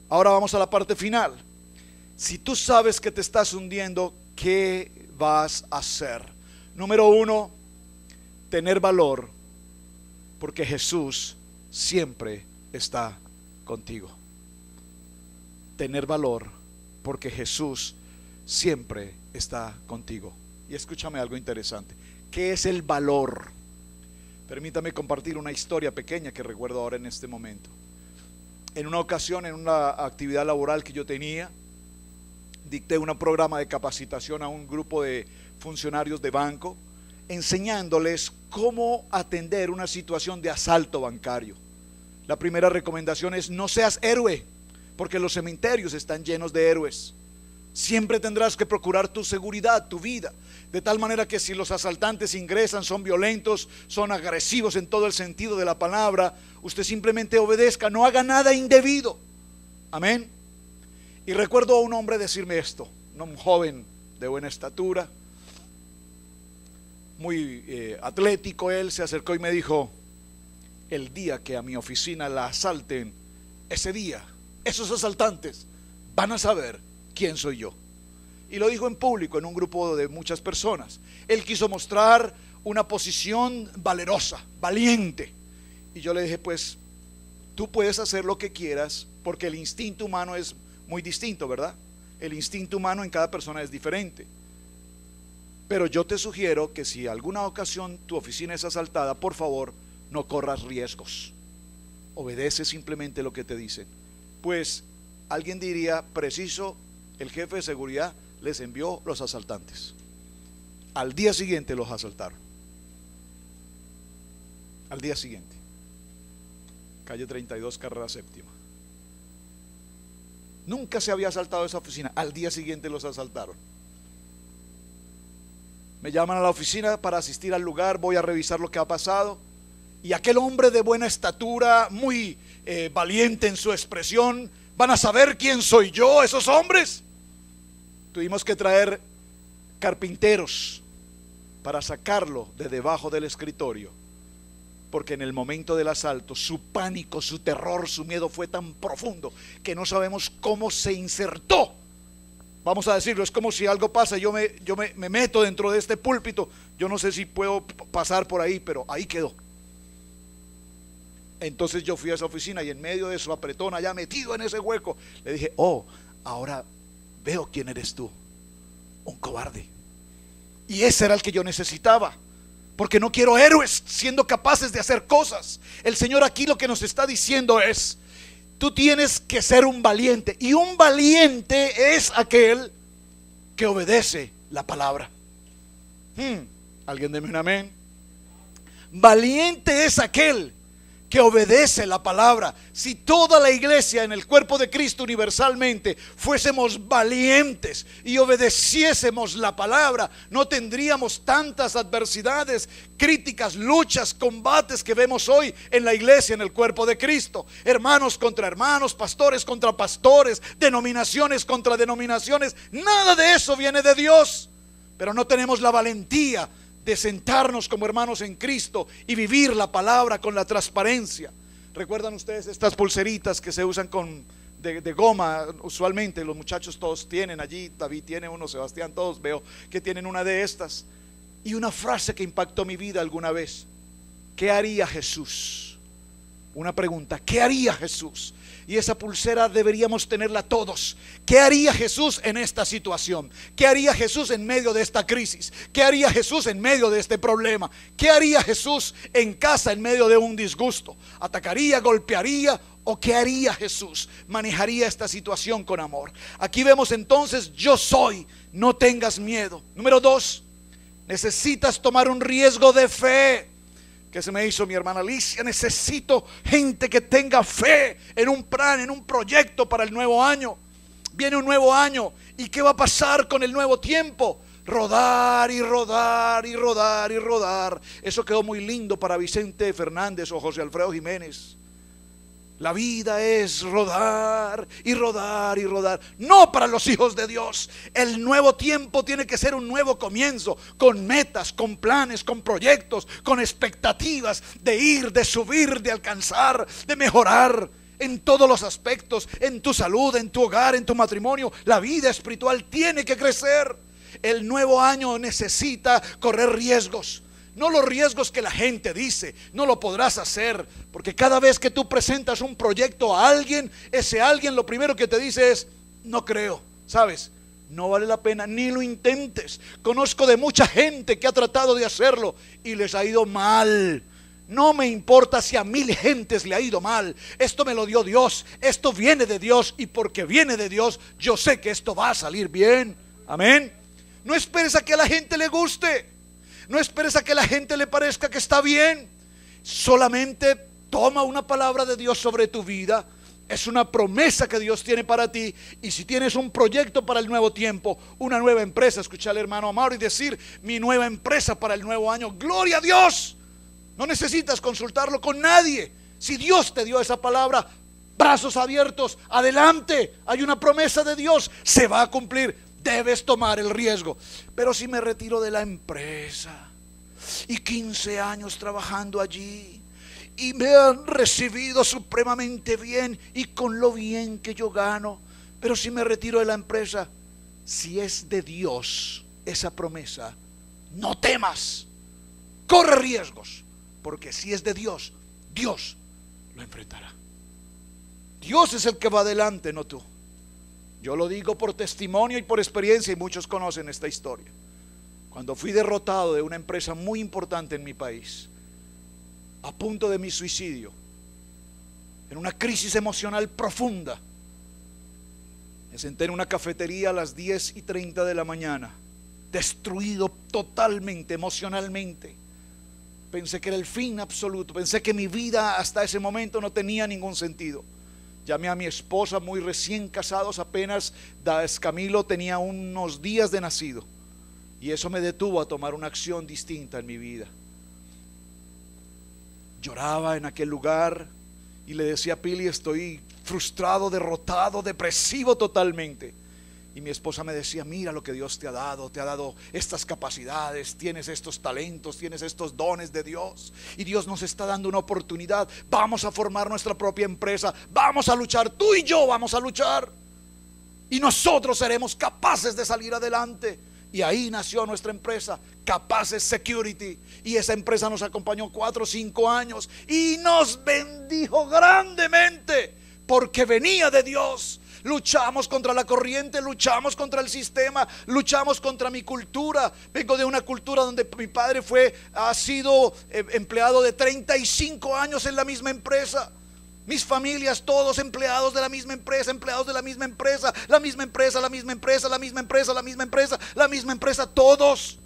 Ahora vamos a la parte final. Si tú sabes que te estás hundiendo, ¿qué vas a hacer? Número 1, tener valor, porque Jesús siempre está contigo. Tener valor, porque Jesús siempre está contigo. Y escúchame algo interesante. ¿Qué es el valor? Permítame compartir una historia pequeña que recuerdo ahora en este momento. En una ocasión, en una actividad laboral que yo tenía, dicté un programa de capacitación a un grupo de funcionarios de banco, enseñándoles cómo atender una situación de asalto bancario. La primera recomendación es: no seas héroe, porque los cementerios están llenos de héroes. Siempre tendrás que procurar tu seguridad, tu vida, de tal manera que si los asaltantes ingresan, son violentos, son agresivos en todo el sentido de la palabra, usted simplemente obedezca, no haga nada indebido. Amén. Y recuerdo a un hombre decirme esto, un joven de buena estatura, muy atlético. Él se acercó y me dijo: el día que a mi oficina la asalten, ese día esos asaltantes van a saber quién soy yo. Y lo dijo en público, en un grupo de muchas personas. Él quiso mostrar una posición valerosa, valiente. Y yo le dije: pues tú puedes hacer lo que quieras, porque el instinto humano es muy distinto, ¿verdad? El instinto humano en cada persona es diferente. Pero yo te sugiero que si alguna ocasión tu oficina es asaltada, por favor, no corras riesgos. Obedece simplemente lo que te dicen. Pues alguien diría: preciso, el jefe de seguridad les envió los asaltantes. Al día siguiente los asaltaron. Al día siguiente. calle 32, carrera séptima. Nunca se había asaltado esa oficina. Al día siguiente los asaltaron. Me llaman a la oficina para asistir al lugar. Voy a revisar lo que ha pasado. Y aquel hombre de buena estatura, muy valiente en su expresión, ¿van a saber quién soy yo, esos hombres? Tuvimos que traer carpinteros para sacarlo de debajo del escritorio, porque en el momento del asalto su pánico, su terror, su miedo fue tan profundo que no sabemos cómo se insertó. Vamos a decirlo, es como si algo pasa, yo me meto dentro de este púlpito, yo no sé si puedo pasar por ahí, pero ahí quedó. Entonces yo fui a esa oficina y en medio de su apretón, allá metido en ese hueco, le dije: oh, ahora veo quién eres tú, un cobarde. Y ese era el que yo necesitaba, porque no quiero héroes siendo capaces de hacer cosas. El Señor aquí lo que nos está diciendo es: tú tienes que ser un valiente, y un valiente es aquel que obedece la palabra. ¿Alguien deme un amén? Valiente es aquel que obedece la palabra. Si toda la iglesia en el cuerpo de Cristo universalmente fuésemos valientes y obedeciésemos la palabra, no tendríamos tantas adversidades, críticas, luchas, combates que vemos hoy en la iglesia, en el cuerpo de Cristo. Hermanos contra hermanos, pastores contra pastores, denominaciones contra denominaciones. Nada de eso viene de Dios. Pero no tenemos la valentía de sentarnos como hermanos en Cristo y vivir la palabra con la transparencia. ¿Recuerdan ustedes estas pulseritas que se usan de goma? Usualmente los muchachos todos tienen allí. David tiene uno, Sebastián, todos veo que tienen una de estas. Y una frase que impactó mi vida alguna vez: ¿qué haría Jesús? Una pregunta: ¿qué haría Jesús? Y esa pulsera deberíamos tenerla todos. ¿Qué haría Jesús en esta situación? ¿Qué haría Jesús en medio de esta crisis? ¿Qué haría Jesús en medio de este problema? ¿Qué haría Jesús en casa en medio de un disgusto? ¿Atacaría, golpearía? ¿O qué haría Jesús? Manejaría esta situación con amor. Aquí vemos entonces: yo soy, no tengas miedo. Número 2, necesitas tomar un riesgo de fe. ¿Qué se me hizo mi hermana Alicia? Necesito gente que tenga fe en un plan, en un proyecto para el nuevo año. Viene un nuevo año, ¿y qué va a pasar con el nuevo tiempo? Rodar y rodar y rodar y rodar. Eso quedó muy lindo para Vicente Fernández o José Alfredo Jiménez. La vida es rodar y rodar y rodar. No para los hijos de Dios. El nuevo tiempo tiene que ser un nuevo comienzo, con metas, con planes, con proyectos, con expectativas de ir, de subir, de alcanzar, de mejorar en todos los aspectos, en tu salud, en tu hogar, en tu matrimonio. La vida espiritual tiene que crecer. El nuevo año necesita correr riesgos. No los riesgos que la gente dice, no lo podrás hacer, porque cada vez que tú presentas un proyecto a alguien, ese alguien lo primero que te dice es: no creo, ¿sabes? No vale la pena, ni lo intentes. Conozco de mucha gente que ha tratado de hacerlo y les ha ido mal. No me importa si a 1000 gentes le ha ido mal. Esto me lo dio Dios, esto viene de Dios, y porque viene de Dios, yo sé que esto va a salir bien. Amén. No esperes a que a la gente le guste. No esperes a que la gente le parezca que está bien. Solamente toma una palabra de Dios sobre tu vida. Es una promesa que Dios tiene para ti. Y si tienes un proyecto para el nuevo tiempo, una nueva empresa, escucha al hermano Amaro y decir: mi nueva empresa para el nuevo año. ¡Gloria a Dios! No necesitas consultarlo con nadie. Si Dios te dio esa palabra, brazos abiertos, adelante. Hay una promesa de Dios, se va a cumplir. Debes tomar el riesgo. Pero si me retiro de la empresa y 15 años trabajando allí y me han recibido supremamente bien y con lo bien que yo gano, pero si me retiro de la empresa, si es de Dios esa promesa, no temas, corre riesgos, porque si es de Dios, Dios lo enfrentará. Dios es el que va adelante, no tú. Yo lo digo por testimonio y por experiencia, y muchos conocen esta historia. Cuando fui derrotado de una empresa muy importante en mi país, a punto de mi suicidio, en una crisis emocional profunda, me senté en una cafetería a las 10:30 de la mañana, destruido totalmente emocionalmente, Pensé que era el fin absoluto. Pensé que mi vida hasta ese momento no tenía ningún sentido. Llamé a mi esposa, muy recién casados, apenas Camilo tenía unos días de nacido. Y eso me detuvo a tomar una acción distinta en mi vida. Lloraba en aquel lugar y le decía a Pili: estoy frustrado, derrotado, depresivo totalmente. Y mi esposa me decía: mira lo que Dios te ha dado estas capacidades, tienes estos talentos, tienes estos dones de Dios, y Dios nos está dando una oportunidad. Vamos a formar nuestra propia empresa, vamos a luchar, tú y yo vamos a luchar, y nosotros seremos capaces de salir adelante. Y ahí nació nuestra empresa, Capaces Security, y esa empresa nos acompañó 4 o 5 años y nos bendijo grandemente, porque venía de Dios. Luchamos contra la corriente, luchamos contra el sistema, luchamos contra mi cultura. Vengo de una cultura donde mi padre ha sido empleado de 35 años en la misma empresa. Mis familias, todos empleados de la misma empresa, empleados de la misma empresa, la misma empresa, la misma empresa, la misma empresa, la misma empresa, la misma empresa, todos.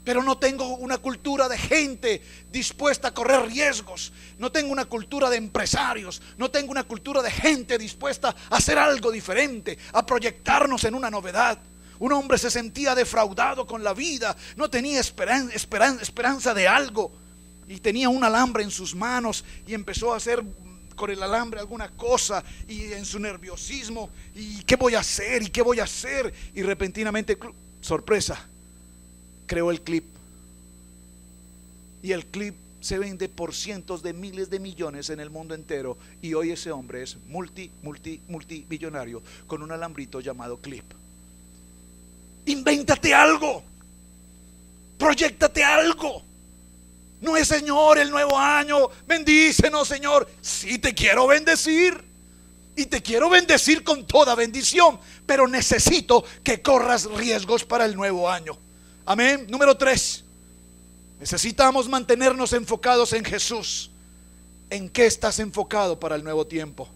Pero no tengo una cultura de gente dispuesta a correr riesgos. No tengo una cultura de empresarios. No tengo una cultura de gente dispuesta a hacer algo diferente, a proyectarnos en una novedad. Un hombre se sentía defraudado con la vida. No tenía esperanza de algo. Y tenía un alambre en sus manos y empezó a hacer con el alambre alguna cosa, y en su nerviosismo, ¿y qué voy a hacer? ¿Y qué voy a hacer? Y repentinamente, sorpresa, creó el clip. Y el clip se vende por cientos de miles de millones en el mundo entero. Y hoy ese hombre es multimillonario con un alambrito llamado clip. Invéntate algo, proyéctate algo. No es: Señor, el nuevo año, bendícenos, Señor. Sí, te quiero bendecir, y te quiero bendecir con toda bendición, pero necesito que corras riesgos para el nuevo año. Amén. Número 3, necesitamos mantenernos enfocados en Jesús. ¿En qué estás enfocado para el nuevo tiempo?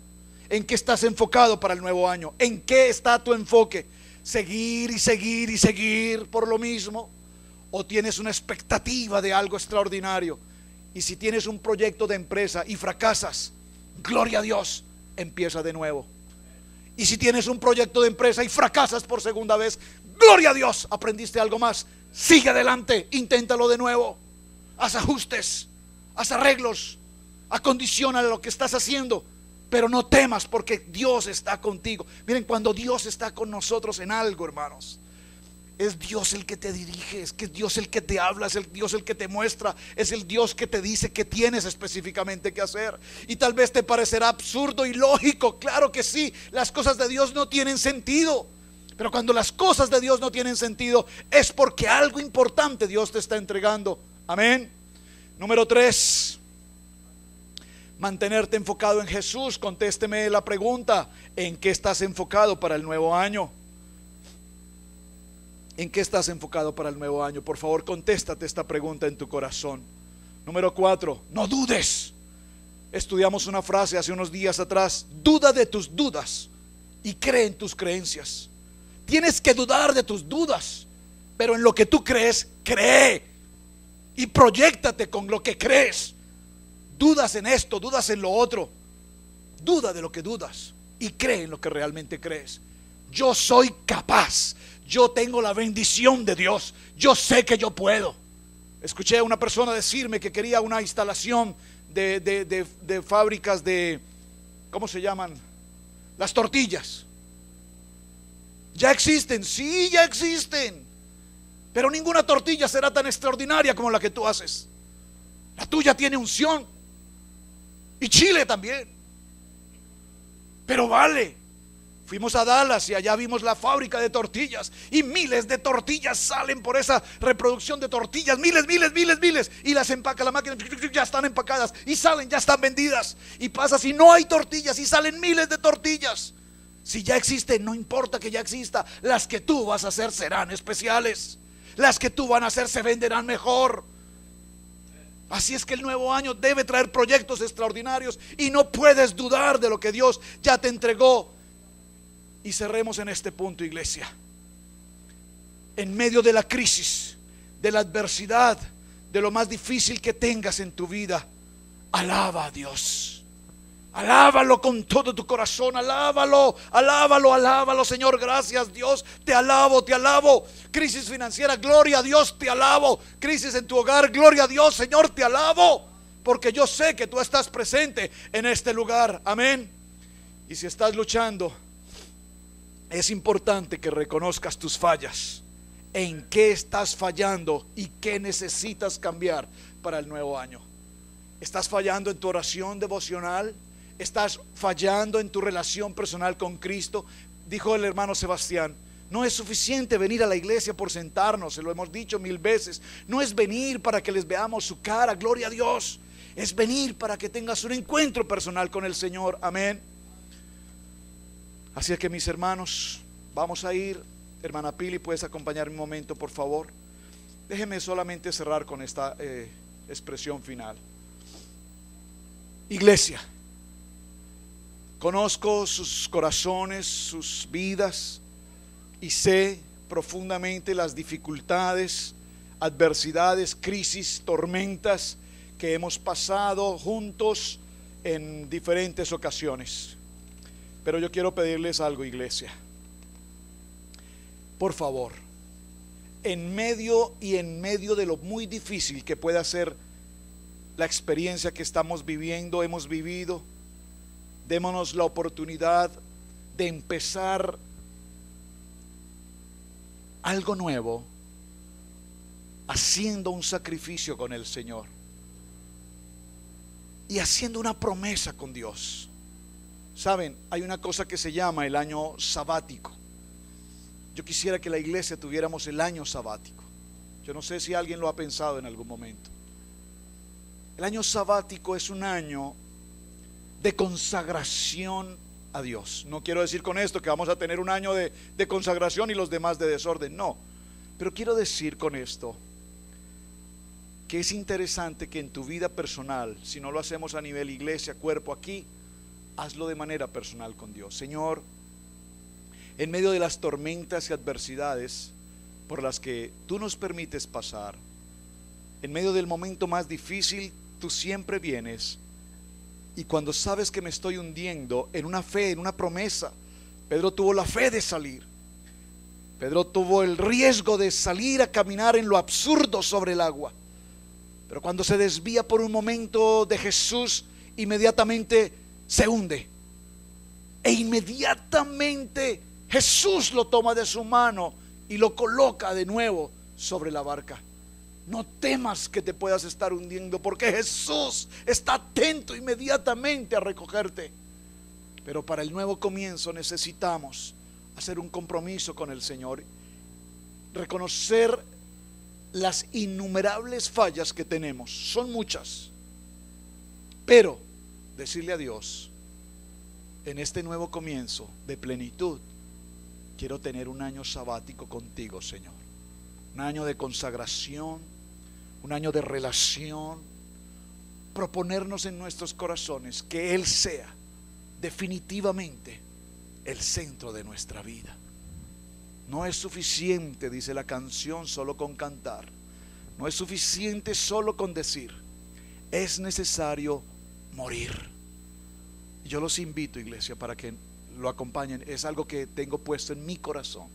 ¿En qué estás enfocado para el nuevo año? ¿En qué está tu enfoque? ¿Seguir y seguir y seguir por lo mismo? ¿O tienes una expectativa de algo extraordinario? Y si tienes un proyecto de empresa y fracasas, gloria a Dios, empieza de nuevo. Y si tienes un proyecto de empresa y fracasas por segunda vez, gloria a Dios, aprendiste algo más. Sigue adelante, inténtalo de nuevo. Haz ajustes, haz arreglos, acondiciona lo que estás haciendo, pero no temas, porque Dios está contigo. Miren, cuando Dios está con nosotros en algo, hermanos, es Dios el que te dirige, es que es Dios el que te habla, es el Dios el que te muestra, es el Dios que te dice qué tienes específicamente que hacer. Y tal vez te parecerá absurdo y lógico, claro que sí, las cosas de Dios no tienen sentido. Pero cuando las cosas de Dios no tienen sentido, es porque algo importante Dios te está entregando. Amén. Número 3, mantenerte enfocado en Jesús. Contésteme la pregunta: ¿en qué estás enfocado para el nuevo año? ¿En qué estás enfocado para el nuevo año? Por favor, contéstate esta pregunta en tu corazón. Número 4, no dudes. Estudiamos una frase hace unos días atrás: duda de tus dudas y cree en tus creencias. Tienes que dudar de tus dudas, pero en lo que tú crees, cree y proyéctate con lo que crees. Dudas en esto, dudas en lo otro, duda de lo que dudas y cree en lo que realmente crees. Yo soy capaz, yo tengo la bendición de Dios, yo sé que yo puedo. Escuché a una persona decirme que quería una instalación de fábricas de, ¿cómo se llaman? Las tortillas. Ya existen, sí, ya existen, pero ninguna tortilla será tan extraordinaria como la que tú haces. La tuya tiene unción y chile también, pero vale. Fuimos a Dallas y allá vimos la fábrica de tortillas, y miles de tortillas salen por esa reproducción de tortillas, miles, y las empaca la máquina, ya están empacadas y salen, ya están vendidas. Y pasa si no hay tortillas y salen miles de tortillas. Si ya existe, no importa que ya exista, las que tú vas a hacer serán especiales, las que tú van a hacer se venderán mejor. Así es que el nuevo año debe traer proyectos extraordinarios y no puedes dudar de lo que Dios ya te entregó. Y cerremos en este punto, iglesia. En medio de la crisis, de la adversidad, de lo más difícil que tengas en tu vida, alaba a Dios. Alábalo con todo tu corazón, alábalo, alábalo, alábalo. Señor, gracias Dios, te alabo, te alabo. Crisis financiera, gloria a Dios, te alabo. Crisis en tu hogar, gloria a Dios, Señor, te alabo, porque yo sé que tú estás presente en este lugar, amén. Y si estás luchando, es importante que reconozcas tus fallas, en qué estás fallando y qué necesitas cambiar para el nuevo año. ¿Estás fallando en tu oración devocional? ¿Estás fallando en tu relación personal con Cristo? Dijo el hermano Sebastián, no es suficiente venir a la iglesia por sentarnos, se lo hemos dicho 1000 veces. No es venir para que les veamos su cara, gloria a Dios. Es venir para que tengas un encuentro personal con el Señor, amén. Así es que, mis hermanos, vamos a ir. Hermana Pili, ¿puedes acompañarme un momento, por favor? Déjeme solamente cerrar con esta expresión final. Iglesia, conozco sus corazones, sus vidas, y sé profundamente las dificultades, adversidades, crisis, tormentas que hemos pasado juntos en diferentes ocasiones. Pero yo quiero pedirles algo, iglesia. Por favor, en medio de lo muy difícil que pueda ser la experiencia que estamos viviendo, hemos vivido, démonos la oportunidad de empezar algo nuevo, haciendo un sacrificio con el Señor y haciendo una promesa con Dios. Saben, hay una cosa que se llama el año sabático. Yo quisiera que la iglesia tuviéramos el año sabático. Yo no sé si alguien lo ha pensado en algún momento. El año sabático es un año de consagración a Dios. No quiero decir con esto que vamos a tener un año de consagración y los demás de desorden, no. Pero quiero decir con esto que es interesante que en tu vida personal, si no lo hacemos a nivel iglesia, cuerpo aquí, hazlo de manera personal con Dios. Señor, en medio de las tormentas y adversidades por las que tú nos permites pasar, en medio del momento más difícil, tú siempre vienes. Y cuando sabes que me estoy hundiendo en una fe, en una promesa, Pedro tuvo la fe de salir. Pedro tuvo el riesgo de salir a caminar en lo absurdo sobre el agua. Pero cuando se desvía por un momento de Jesús, inmediatamente se hunde. E inmediatamente Jesús lo toma de su mano y lo coloca de nuevo sobre la barca. No temas que te puedas estar hundiendo, porque Jesús está atento inmediatamente a recogerte. Pero para el nuevo comienzo necesitamos hacer un compromiso con el Señor, reconocer las innumerables fallas que tenemos, son muchas, pero decirle a Dios: en este nuevo comienzo de plenitud, quiero tener un año sabático contigo, Señor. Un año de consagración, un año de relación. Proponernos en nuestros corazones que Él sea definitivamente el centro de nuestra vida. No es suficiente, dice la canción, solo con cantar. No es suficiente solo con decir. Es necesario morir. Yo los invito, iglesia, para que lo acompañen. Es algo que tengo puesto en mi corazón.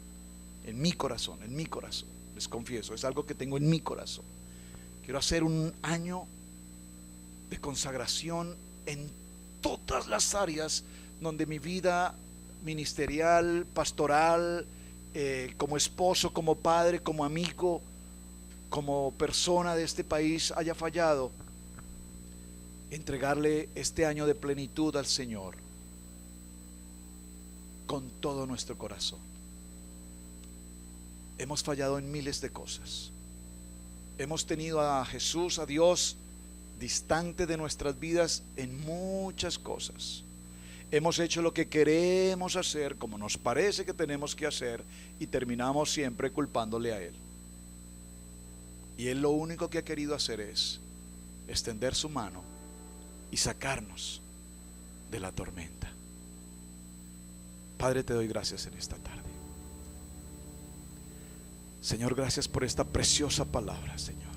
En mi corazón, en mi corazón. Les confieso, es algo que tengo en mi corazón. Quiero hacer un año de consagración en todas las áreas donde mi vida ministerial, pastoral, como esposo, como padre, como amigo, como persona de este país haya fallado. Entregarle este año de plenitud al Señor con todo nuestro corazón. Hemos fallado en miles de cosas. Hemos tenido a Jesús, a Dios, distante de nuestras vidas en muchas cosas. Hemos hecho lo que queremos hacer, como nos parece que tenemos que hacer, y terminamos siempre culpándole a Él. Y Él lo único que ha querido hacer es extender su mano y sacarnos de la tormenta. Padre, te doy gracias en esta tarde. Señor, gracias por esta preciosa palabra, Señor.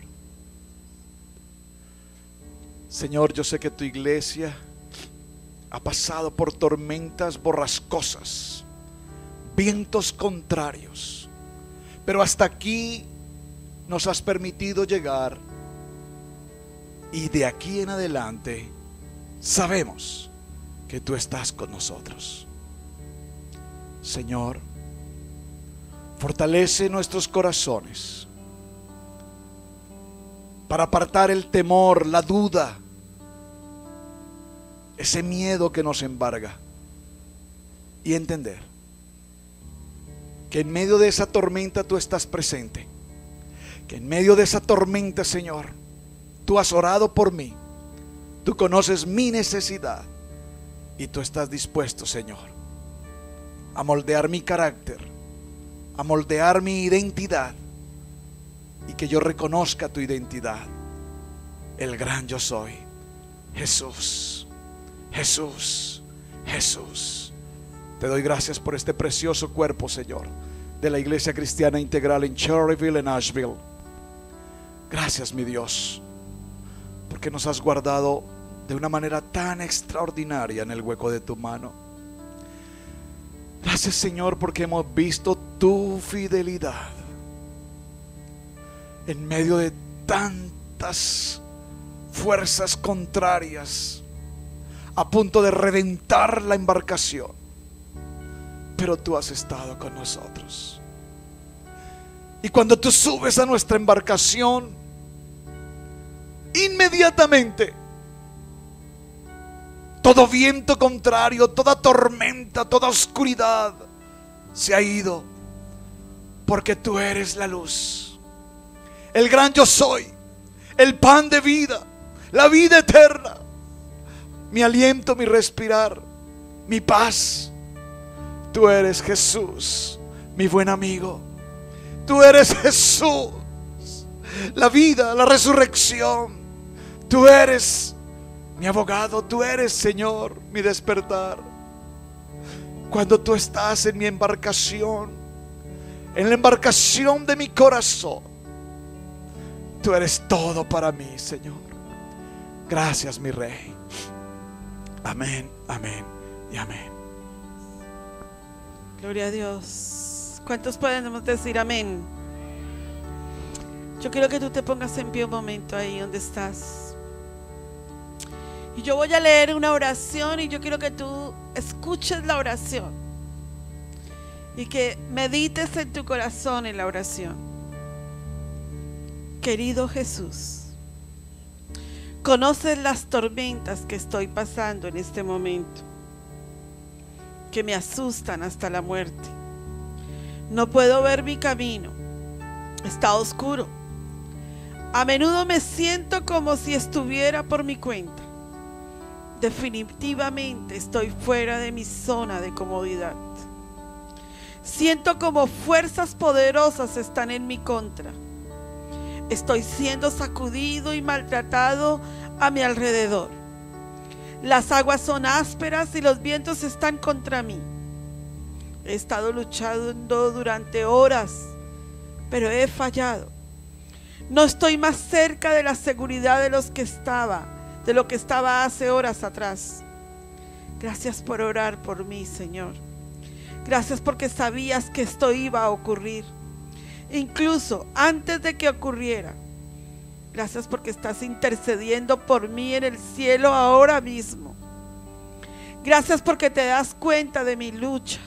Señor, yo sé que tu iglesia ha pasado por tormentas borrascosas, vientos contrarios, pero hasta aquí nos has permitido llegar, y de aquí en adelante sabemos que tú estás con nosotros. Señor, fortalece nuestros corazones para apartar el temor, la duda, ese miedo que nos embarga, y entender que en medio de esa tormenta tú estás presente, que en medio de esa tormenta, Señor, tú has orado por mí, tú conoces mi necesidad y tú estás dispuesto, Señor, a moldear mi carácter, a moldear mi identidad, y que yo reconozca tu identidad, el gran yo soy, Jesús, Jesús, Jesús. Te doy gracias por este precioso cuerpo, Señor, de la Iglesia Cristiana Integral en Cherryville, en Asheville. Gracias, mi Dios, porque nos has guardado de una manera tan extraordinaria en el hueco de tu mano. Gracias, Señor, porque hemos visto tu fidelidad en medio de tantas fuerzas contrarias, a punto de reventar la embarcación, pero tú has estado con nosotros. Y cuando tú subes a nuestra embarcación, inmediatamente todo viento contrario, toda tormenta, toda oscuridad se ha ido, porque tú eres la luz, el gran yo soy, el pan de vida, la vida eterna, mi aliento, mi respirar, mi paz. Tú eres Jesús, mi buen amigo. Tú eres Jesús, la vida, la resurrección. Tú eres mi abogado, tú eres, Señor, mi despertar. Cuando tú estás en mi embarcación, en la embarcación de mi corazón, tú eres todo para mí, Señor. Gracias, mi Rey. Amén, amén y amén. Gloria a Dios. ¿Cuántos podemos decir amén? Yo quiero que tú te pongas en pie un momento ahí donde estás. Y yo voy a leer una oración y yo quiero que tú escuches la oración y que medites en tu corazón en la oración. Querido Jesús, conoces las tormentas que estoy pasando en este momento, que me asustan hasta la muerte. No puedo ver mi camino, está oscuro. A menudo me siento como si estuviera por mi cuenta. Definitivamente estoy fuera de mi zona de comodidad. Siento como fuerzas poderosas están en mi contra. Estoy siendo sacudido y maltratado a mi alrededor. Las aguas son ásperas y los vientos están contra mí. He estado luchando durante horas, pero he fallado. No estoy más cerca de la seguridad de lo que estaba hace horas atrás. Gracias por orar por mí, Señor. Gracias porque sabías que esto iba a ocurrir, incluso antes de que ocurriera. Gracias porque estás intercediendo por mí en el cielo ahora mismo. Gracias porque te das cuenta de mi lucha.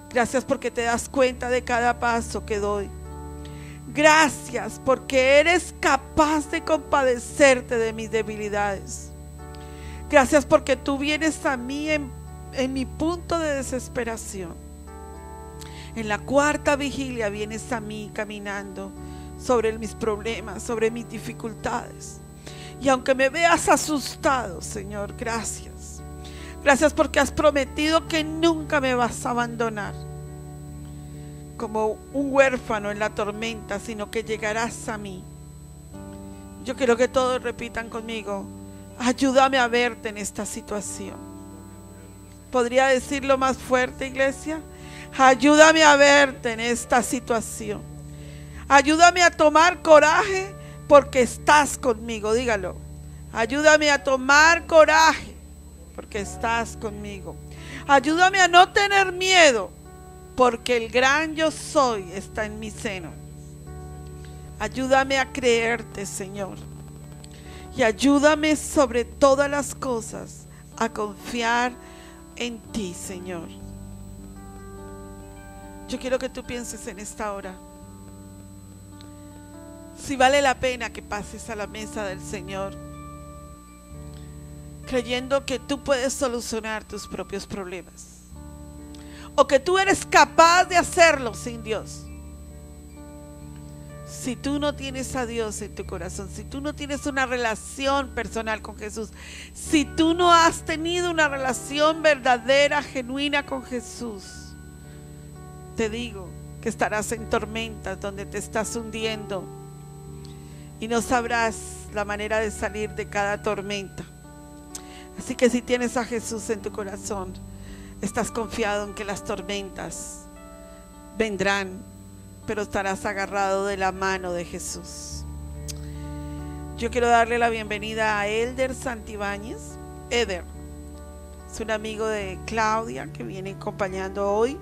Gracias porque te das cuenta de cada paso que doy. Gracias porque eres capaz de compadecerte de mis debilidades. Gracias porque tú vienes a mí en mi punto de desesperación. En la cuarta vigilia vienes a mí caminando sobre mis problemas, sobre mis dificultades. Y aunque me veas asustado, Señor, gracias. Gracias porque has prometido que nunca me vas a abandonar como un huérfano en la tormenta, sino que llegarás a mí. Yo quiero que todos repitan conmigo: ayúdame a verte en esta situación. ¿Podría decirlo más fuerte, iglesia? Ayúdame a verte en esta situación. Ayúdame a tomar coraje porque estás conmigo. Dígalo. Ayúdame a tomar coraje, porque estás conmigo. Ayúdame a no tener miedo, porque el gran yo soy está en mi seno. Ayúdame a creerte, Señor. Y ayúdame sobre todas las cosas a confiar en ti, Señor. Yo quiero que tú pienses en esta hora si vale la pena que pases a la mesa del Señor, creyendo que tú puedes solucionar tus propios problemas, o que tú eres capaz de hacerlo sin Dios. Si tú no tienes a Dios en tu corazón, si tú no tienes una relación personal con Jesús, si tú no has tenido una relación verdadera, genuina con Jesús, te digo que estarás en tormentas donde te estás hundiendo y no sabrás la manera de salir de cada tormenta. Así que si tienes a Jesús en tu corazón, estás confiado en que las tormentas vendrán, pero estarás agarrado de la mano de Jesús. Yo quiero darle la bienvenida a Elder Santibáñez. Eder es un amigo de Claudia que viene acompañando hoy.